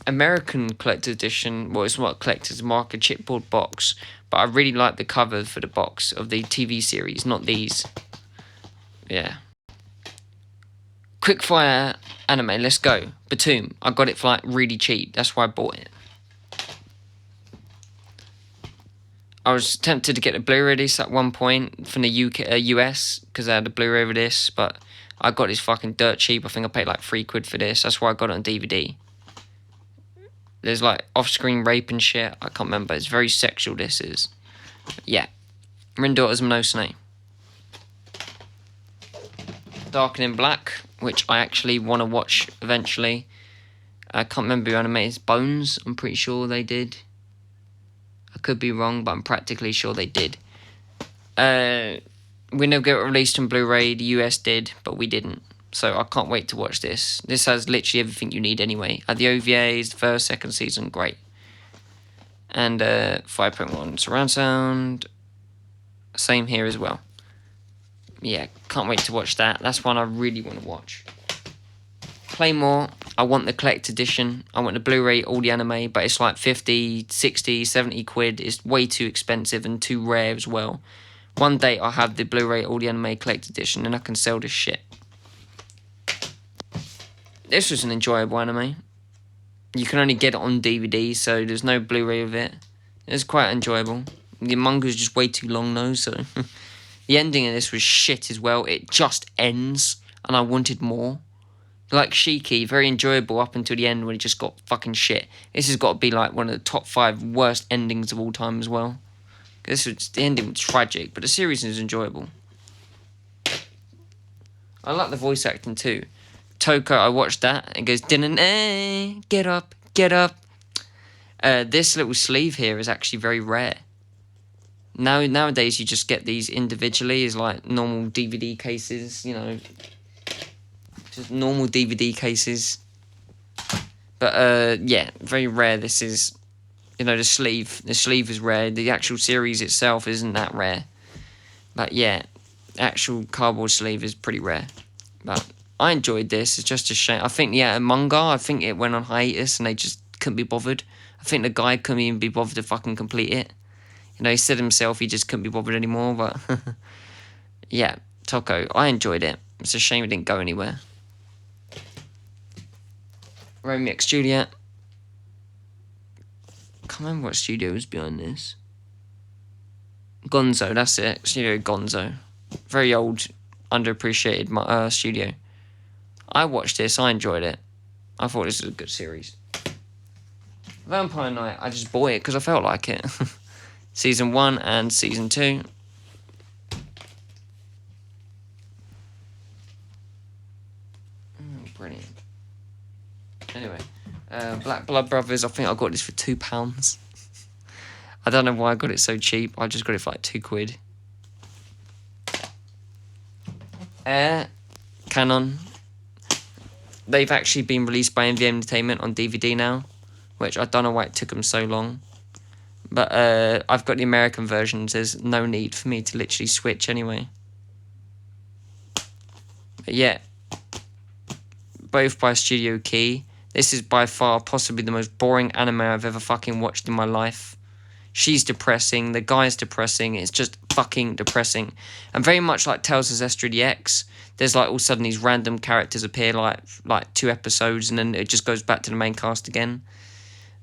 American collector's edition, well, it's not collector's market chipboard box, but I really like the cover for the box of the TV series, not these. Yeah. Quickfire anime, let's go. Batum, I got it for like really cheap, that's why I bought it. I was tempted to get a Blu-ray of this at one point from the US, because I had a Blu-ray of this, but I got this fucking dirt cheap. I think I paid like 3 quid for this. That's why I got it on DVD. There's like off-screen rape and shit. I can't remember. It's very sexual, this is. Yeah. Rin Daughters Monosune. Dark and in Black, which I actually want to watch eventually. I can't remember who animated Bones. I'm pretty sure they did. I could be wrong, but I'm practically sure they did. We never got released on Blu-ray. The US did, but we didn't. So I can't wait to watch this. This has literally everything you need anyway. The OVAs, the first, second season, great. And 5.1 surround sound. Same here as well. Yeah, can't wait to watch that. That's one I really want to watch. Claymore, I want the collect edition. I want the Blu-ray, all the anime, but it's like 50, 60, 70 quid. It's way too expensive and too rare as well. One day I'll have the Blu-ray, all the anime collect edition, and I can sell this shit. This was an enjoyable anime. You can only get it on DVD, so there's no Blu-ray of it. It's quite enjoyable. The manga's just way too long though, so... The ending of this was shit as well. It just ends, and I wanted more. Like Shiki, very enjoyable up until the end when it just got fucking shit. This has got to be like one of the top 5 worst endings of all time as well. The ending was tragic, but the series is enjoyable. I like the voice acting too. Toko, I watched that. It goes, get up, get up. This little sleeve here is actually very rare. Nowadays, you just get these individually as like normal DVD cases, you know. Just normal DVD cases. But yeah, very rare. This is, the sleeve. The sleeve is rare. The actual series itself isn't that rare. But yeah, actual cardboard sleeve is pretty rare. But I enjoyed this. It's just a shame. I think, yeah, manga, I think it went on hiatus and they just couldn't be bothered. I think the guy couldn't even be bothered to fucking complete it. He said himself he just couldn't be bothered anymore, but yeah, Toko, I enjoyed it. It's a shame it didn't go anywhere. Romeo X Juliet. Can't remember what studio was behind this. Gonzo, that's it. Studio Gonzo. Very old, underappreciated studio. I watched this, I enjoyed it. I thought this was a good series. Vampire Knight, I just bought it because I felt like it. Season 1 and Season 2. Brilliant. Anyway, Black Blood Brothers, I think I got this for £2. I don't know why I got it so cheap. I just got it for like £2. Air, Canon. They've actually been released by MVM Entertainment on DVD now, which I don't know why it took them so long. But I've got the American versions. There's no need for me to literally switch anyway. But yeah, both by Studio Key. This is by far possibly the most boring anime I've ever fucking watched in my life. She's depressing, the guy's depressing, it's just fucking depressing. And very much like Tales of Zestiria the X, there's like all of a sudden these random characters appear like 2 episodes and then it just goes back to the main cast again.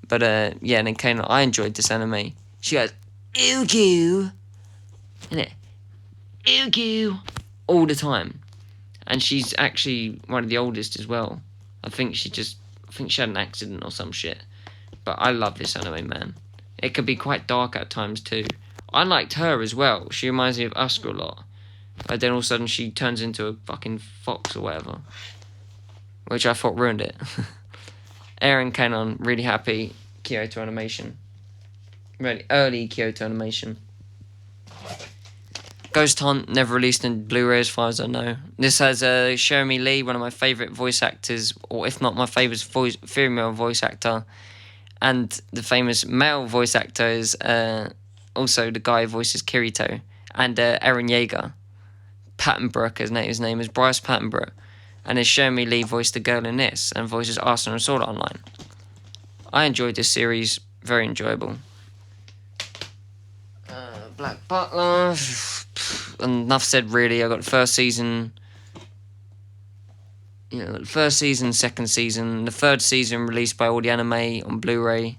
But yeah, and then Kano, I enjoyed this anime. She goes, "Ooh-goo," innit? "Ooh-goo," all the time. And she's actually one of the oldest as well. I think she had an accident or some shit. But I love this anime, man. It could be quite dark at times too. I liked her as well. She reminds me of Asuka a lot. But then all of a sudden she turns into a fucking fox or whatever. Which I thought ruined it. Aaron Canon, really happy. Kyoto Animation. Really early Kyoto Animation. Ghost Hunt, never released in Blu-ray as far as I know. This has Jeremy Lee, one of my favourite voice actors, or if not my favourite female voice actor. And the famous male voice actor is also the guy who voices Kirito. And Eren Yeager. Pattenbrook, his name is Bryce Pattenbrook. And as Jeremy Lee voiced the girl in this, and voices Arsenal and Sword Art Online. I enjoyed this series, very enjoyable. Black Butler, enough said really. I got the first season, second season, the third season released by Audio Anime on Blu-ray,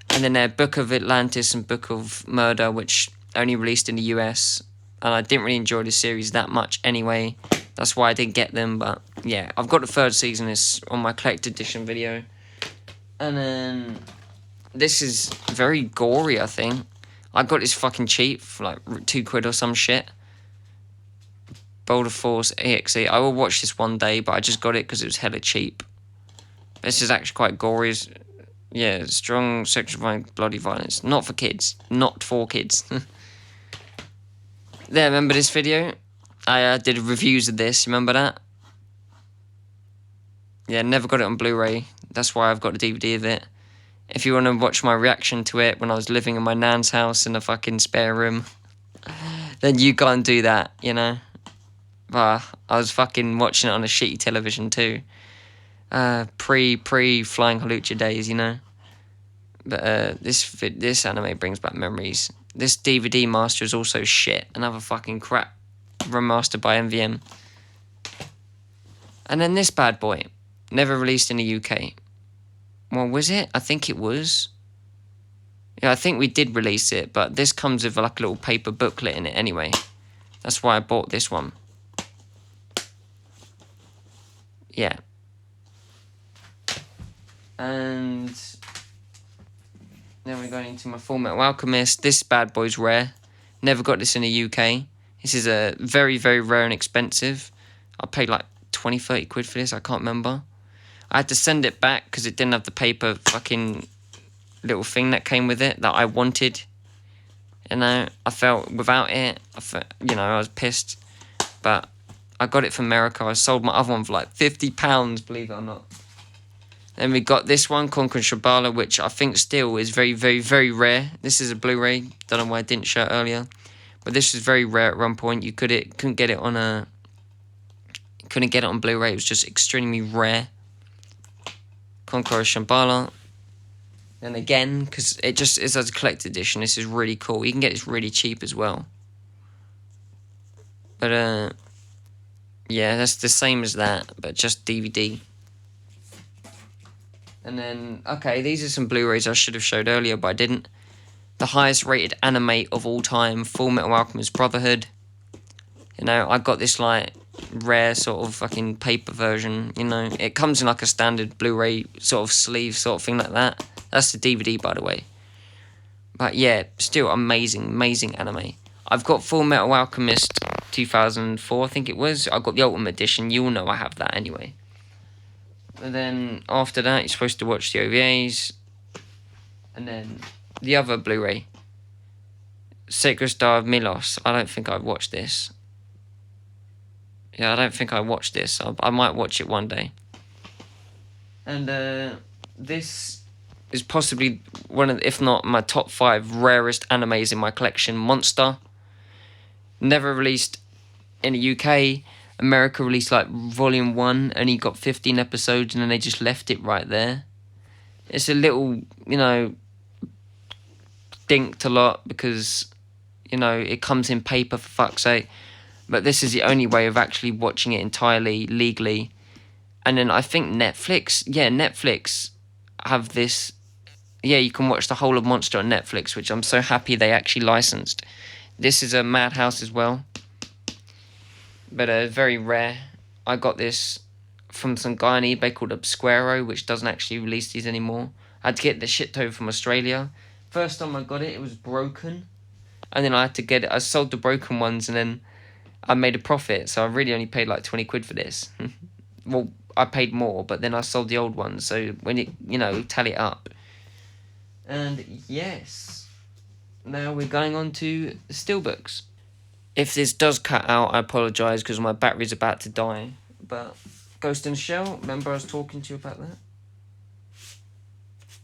and then Book of Atlantis and Book of Murder, which only released in the US, and I didn't really enjoy the series that much anyway. That's why I didn't get them, but yeah, I've got the third season. It's on my collected edition video. And then this is very gory, I think. I got this fucking cheap for like £2 or some shit. Boulder Force EXE. I will watch this one day, but I just got it because it was hella cheap. This is actually quite gory. Yeah, strong sexual bloody violence. Not for kids. Not for kids. There, remember this video? I did reviews of this, remember that? Yeah, never got it on Blu-ray. That's why I've got a DVD of it. If you want to watch my reaction to it when I was living in my nan's house in a fucking spare room, then you go and do that, But I was fucking watching it on a shitty television too. Pre Flying Halucha days, But this anime brings back memories. This DVD master is also shit. Another fucking crap remastered by MVM. And then this bad boy, never released in the UK. Well, was it? I think it was. Yeah, I think we did release it, but this comes with like a little paper booklet in it anyway. That's why I bought this one. Yeah. And then we're going into my Fullmetal Alchemist. This bad boy's rare. Never got this in the UK. This is a very, very rare and expensive. I paid like 20, 30 quid for this. I can't remember. I had to send it back because it didn't have the paper fucking little thing that came with it that I wanted. I felt without it, I was pissed. But I got it from America. I sold my other one for like £50, believe it or not. Then we got this one, Conquer Shambhala, which I think still is very, very, very rare. This is a Blu-ray. Don't know why I didn't show it earlier, but this was very rare at one point. You couldn't get it on Blu-ray. It was just extremely rare. Conqueror Shambhala. And again, because it just is as a collector's edition, this is really cool. You can get this really cheap as well. But yeah, that's the same as that, but just DVD. And then, okay, these are some Blu-rays I should have showed earlier, but I didn't. The highest rated anime of all time, Full Metal Alchemist Brotherhood. You know, I got this, like, rare sort of fucking paper version, you know. It comes in, like, a standard Blu-ray sort of sleeve sort of thing like that. That's the DVD, by the way. But, yeah, still amazing, amazing anime. I've got Full Metal Alchemist 2004, I think it was. I got the Ultimate Edition. You all know I have that anyway. And then after that, you're supposed to watch the OVAs. And then the other Blu-ray, Sacred Star of Milos. I don't think I've watched this. Yeah, I don't think I watched this. I might watch it one day. And this is possibly one of, if not my top 5 rarest animes in my collection. Monster. Never released in the UK. America released like volume 1, and he got 15 episodes, and then they just left it right there. It's a little, you know, dinked a lot because, you know, it comes in paper for fuck's sake. But this is the only way of actually watching it entirely legally. And then I think Netflix have this. Yeah, you can watch the whole of Monster on Netflix, which I'm so happy they actually licensed. This is a Madhouse as well. But very rare. I got this from some guy on eBay called Obsquero, which doesn't actually release these anymore. I had to get the shit over from Australia. First time I got it, it was broken. And then I had to get it. I sold the broken ones, and then I made a profit. So I really only paid like 20 quid for this. Well, I paid more, but then I sold the old ones. So when it, you know, tally it up. And yes, now we're going on to Steelbooks. If this does cut out, I apologise because my battery's about to die. But Ghost in the Shell, remember I was talking to you about that?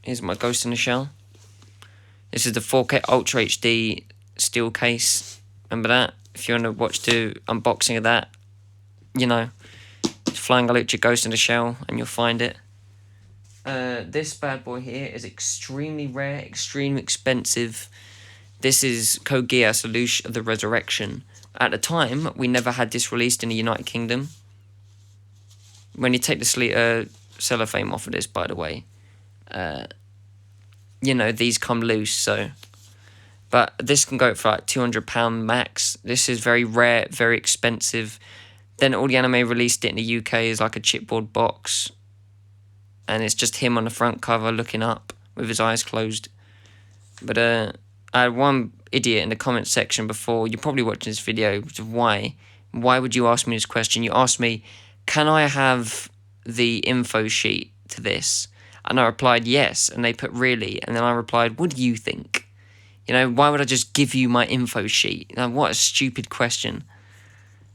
Here's my Ghost in the Shell. This is the 4K Ultra HD steel case. Remember that? If you want to watch the unboxing of that, you know, Flying Electric Ghost in the Shell, and you'll find it. This bad boy here is extremely rare, extremely expensive. This is Code Geass, Lelouch of the Resurrection. At the time, we never had this released in the United Kingdom. When you take the cellophane off of this, by the way, you know, these come loose, so. But this can go for like £200 max. This is very rare, very expensive. Then all the anime released it in the UK is like a chipboard box. And it's just him on the front cover looking up with his eyes closed. But I had one idiot in the comment section before. You're probably watching this video. Why would you ask me this question? You asked me, can I have the info sheet to this? And I replied, yes. And they put, really? And then I replied, what do you think? You know, why would I just give you my info sheet? Now, what a stupid question.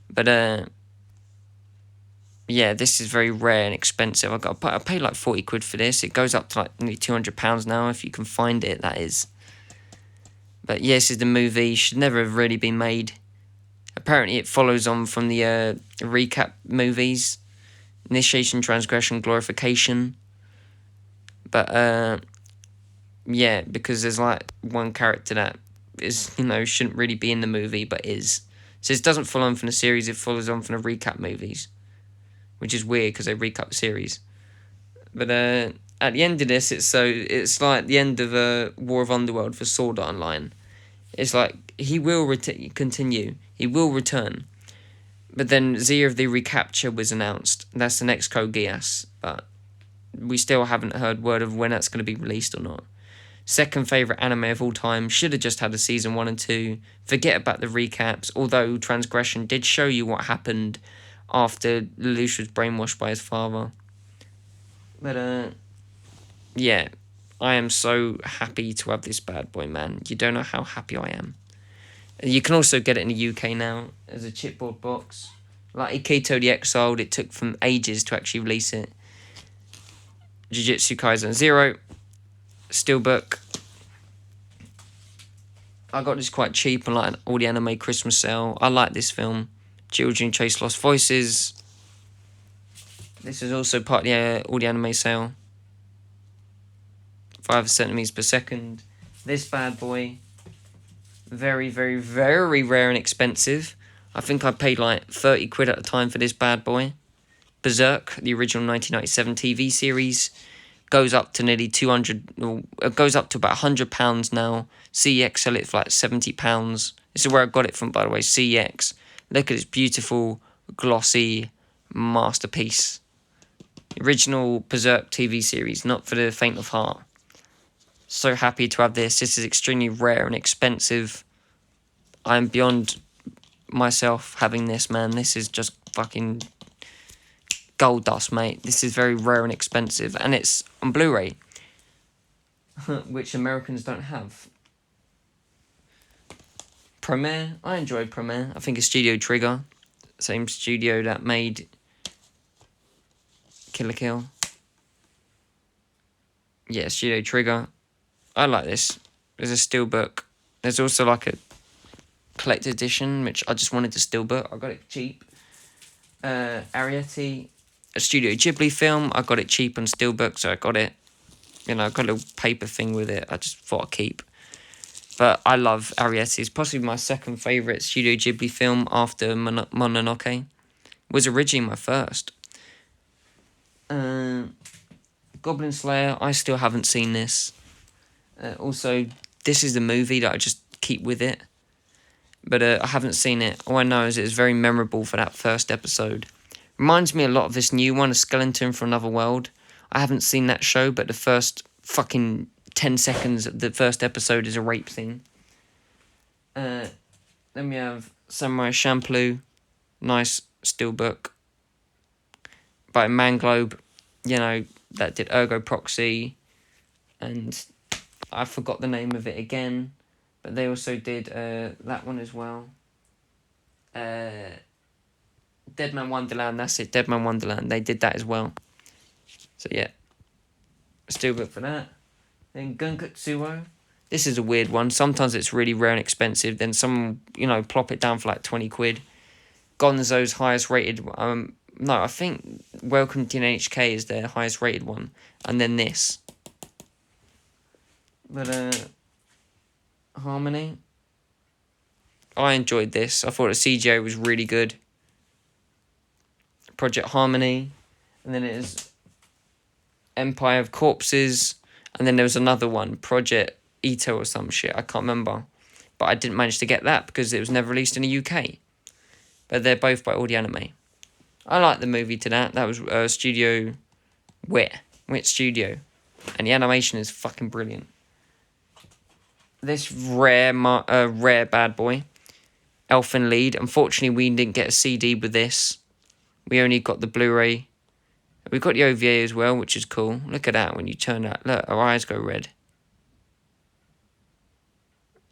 But, yeah, this is very rare and expensive. I paid like 40 quid for this. It goes up to like nearly £200 now, if you can find it, that is. But yeah, this is the movie. Should never have really been made. Apparently it follows on from the recap movies. Initiation, Transgression, Glorification. But, yeah, because there's like one character that is, you know, shouldn't really be in the movie, but is. So it doesn't follow on from the series, it follows on from the recap movies. Which is weird, because they recap the series. But, at the end of this, it's like the end of War of Underworld for Sword Art Online. It's like, he will continue. He will return. But then Zia of the Recapture was announced. That's the next Code Geass. But we still haven't heard word of when that's going to be released or not. Second favourite anime of all time. Should have just had a season 1 and 2. Forget about the recaps. Although Transgression did show you what happened after Lelouch was brainwashed by his father. But, yeah, I am so happy to have this bad boy, man. You don't know how happy I am. You can also get it in the UK now as a chipboard box. Like Ikito the Exiled, it took from ages to actually release it. Jujutsu Kaisen 0, Steelbook. I got this quite cheap on like all the anime Christmas sale. I like this film. Children Chase Lost Voices. This is also part of the all the anime sale. 5 centimeters per second. This bad boy. Very, very, very rare and expensive. I think I paid like 30 quid at the time for this bad boy. Berserk, the original 1997 TV series, goes up to nearly 200, it goes up to about £100 now. CEX sell it for like £70. This is where I got it from, by the way, CEX. Look at this beautiful, glossy masterpiece. The original Berserk TV series, not for the faint of heart. So happy to have this. This is extremely rare and expensive. I'm beyond myself having this, man. This is just fucking gold dust, mate. This is very rare and expensive, and it's on Blu-ray, which Americans don't have. Premiere, I enjoyed Premiere. I think it's Studio Trigger, same studio that made Kill la Kill. Yeah, Studio Trigger. I like this. There's a Steelbook. There's also like a collector's edition, which I just wanted to Steelbook. I got it cheap. Ariete, a Studio Ghibli film. I got it cheap on Steelbook, so I got it. You know, I got a little paper thing with it. I just thought I'd keep. But I love Ariete. It's possibly my second favourite Studio Ghibli film after Mononoke. It was originally my first. Goblin Slayer, I still haven't seen this. Also, this is the movie that I just keep with it. But I haven't seen it. All I know is it was very memorable for that first episode. Reminds me a lot of this new one, A Skeleton from Another World. I haven't seen that show, but the first fucking 10 seconds of the first episode is a rape scene. Then we have Samurai Champloo. Nice Steelbook. By Manglobe. You know, that did Ergo Proxy. And I forgot the name of it again. But they also did that one as well. Dead Man Wonderland, that's it. Dead Man Wonderland. They did that as well. So yeah. Steelbook for that. Then Gunkatsuo. This is a weird one. Sometimes it's really rare and expensive. Then someone, you know, plop it down for like 20 quid. Gonzo's highest rated... no, I think Welcome to NHK is their highest rated one. And then this. But, Harmony. I enjoyed this. I thought the CGI was really good. Project Harmony. And then it is Empire of Corpses. And then there was another one, Project Ito or some shit. I can't remember. But I didn't manage to get that because it was never released in the UK. But they're both by Audio Anime. I like the movie to that. That was Studio Wit Studio. And the animation is fucking brilliant. This rare bad boy, Elfen Lied. Unfortunately, we didn't get a CD with this. We only got the Blu-ray. We got the OVA as well, which is cool. Look at that when you turn that. Look, our eyes go red.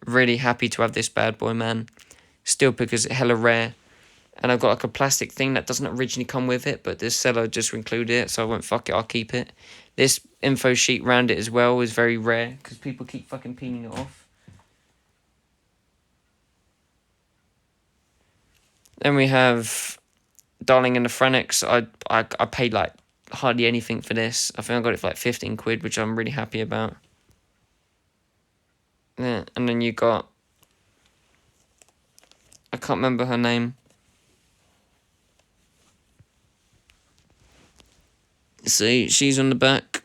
Really happy to have this bad boy, man. Still because it's hella rare. And I've got like a plastic thing that doesn't originally come with it, but this seller just included it, so I went, fuck it, I'll keep it. This info sheet around it as well is very rare, because people keep fucking peeling it off. Then we have Darling in the Franxx. I paid like hardly anything for this. I think I got it for like 15 quid, which I'm really happy about. Yeah, and then you got... I can't remember her name. See, she's on the back.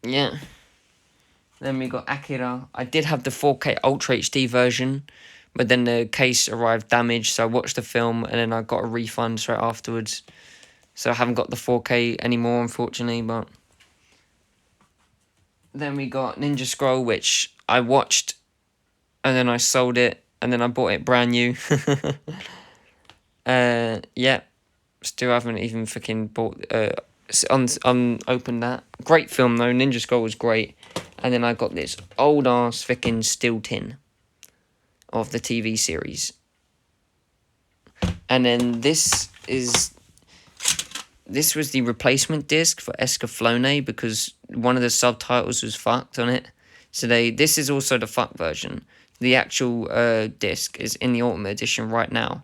Yeah. Then we got Akira. I did have the 4K Ultra HD version, but then the case arrived damaged, so I watched the film and then I got a refund straight afterwards. So I haven't got the 4K anymore, unfortunately, but... Then we got Ninja Scroll, which I watched, and then I sold it, and then I bought it brand new. Yeah. Still haven't even fucking bought... opened that. Great film, though. Ninja Scroll was great. And then I got this old-ass fucking steel tin of the TV series. And then this was the replacement disc for Escaflowne because one of the subtitles was fucked on it. So this is also the fuck version. The actual disc is in the Ultimate Edition right now.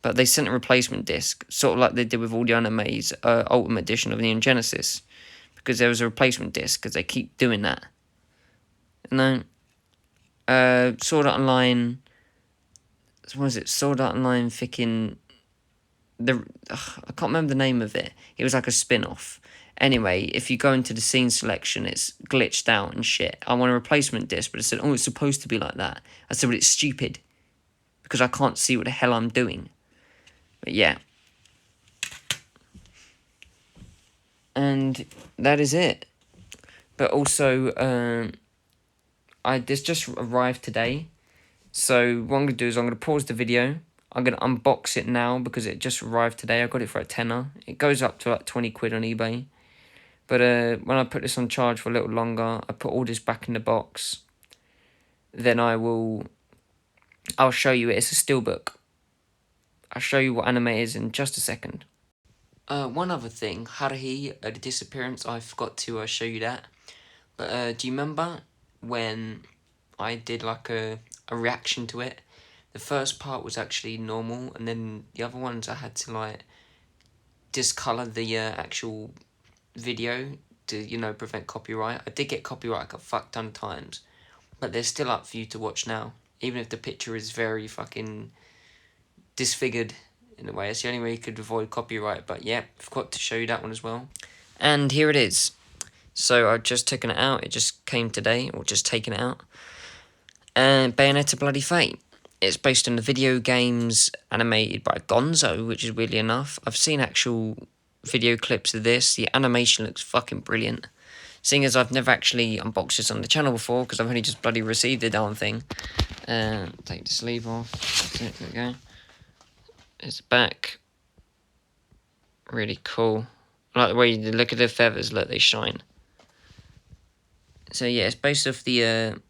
But they sent a replacement disc, sort of like they did with all the animes Ultimate Edition of Neon Genesis. Because there was a replacement disc, because they keep doing that. And then, Sword Art Online... What was it? Sword Art Online freaking... I can't remember the name of it. It was like a spin-off. Anyway, if you go into the scene selection, it's glitched out and shit. I want a replacement disc, but it said, oh, it's supposed to be like that. I said, well, it's stupid. Because I can't see what the hell I'm doing. But yeah. And that is it. But also, this just arrived today. So what I'm going to do is I'm going to pause the video. I'm going to unbox it now because it just arrived today. I got it for a tenner. It goes up to like 20 quid on eBay. But when I put this on charge for a little longer, I put all this back in the box. Then I'll show you it. It's a Steelbook. I'll show you what anime it is in just a second. One other thing, Haruhi, the disappearance, I forgot to show you that. But do you remember when I did like a reaction to it? The first part was actually normal, and then the other ones I had to like discolor the actual video to, prevent copyright. I did get copyright like a fuck ton of times, but they're still up for you to watch now, even if the picture is very fucking disfigured in a way. It's the only way you could avoid copyright, but yeah, forgot to show you that one as well. And here it is. So I've just taken it out. It just came today, or just taken it out. And Bayonetta Bloody Fate. It's based on the video games animated by Gonzo, which is weirdly enough. I've seen actual video clips of this. The animation looks fucking brilliant. Seeing as I've never actually unboxed this on the channel before, because I've only just bloody received the darn thing. Take the sleeve off. There we go. It's the back. Really cool. I like the way you look at the feathers, look, they shine. So yeah, it's based off the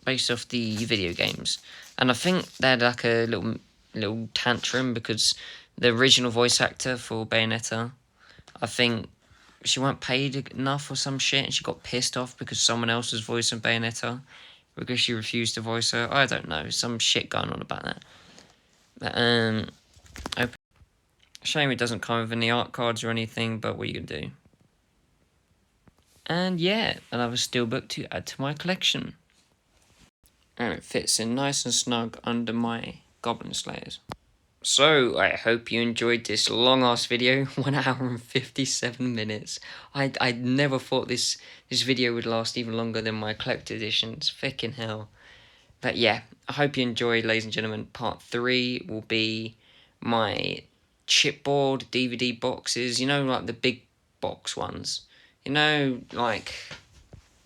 video games, and I think they had like a little tantrum because the original voice actor for Bayonetta, I think she weren't paid enough or some shit, and she got pissed off because someone else was voicing Bayonetta because she refused to voice her. I don't know, some shit going on about that. But, shame it doesn't come with any art cards or anything, but what are you gonna do? And yeah, another Steelbook to add to my collection. And it fits in nice and snug under my Goblin Slayers. So, I hope you enjoyed this long-ass video, 1 hour and 57 minutes. I never thought this video would last even longer than my collector editions, frickin' hell. But yeah, I hope you enjoyed, ladies and gentlemen. Part 3 will be my chipboard DVD boxes, like the big box ones. Like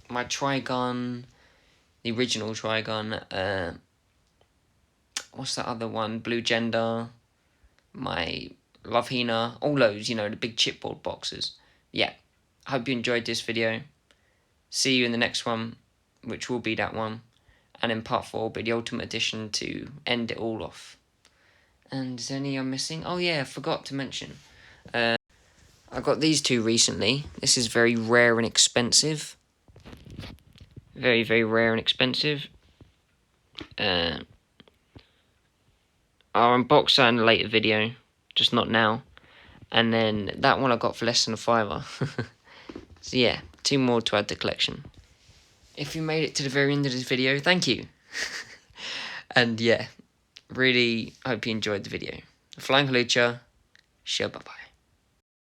my Trigun, the original Trigun, what's that other one? Blue Gender, my Love Hina, all those, the big chipboard boxes. Yeah, I hope you enjoyed this video. See you in the next one, which will be that one. And in part 4 will be the Ultimate Edition to end it all off. And is there any I'm missing? Oh yeah, I forgot to mention. I got these two recently. This is very rare and expensive. Very, very rare and expensive. I'll unbox that in a later video, just not now. And then that one I got for less than a $5. So yeah, 2 more to add to the collection. If you made it to the very end of this video, thank you. And yeah, really hope you enjoyed the video. Flying Halucha, bye bye.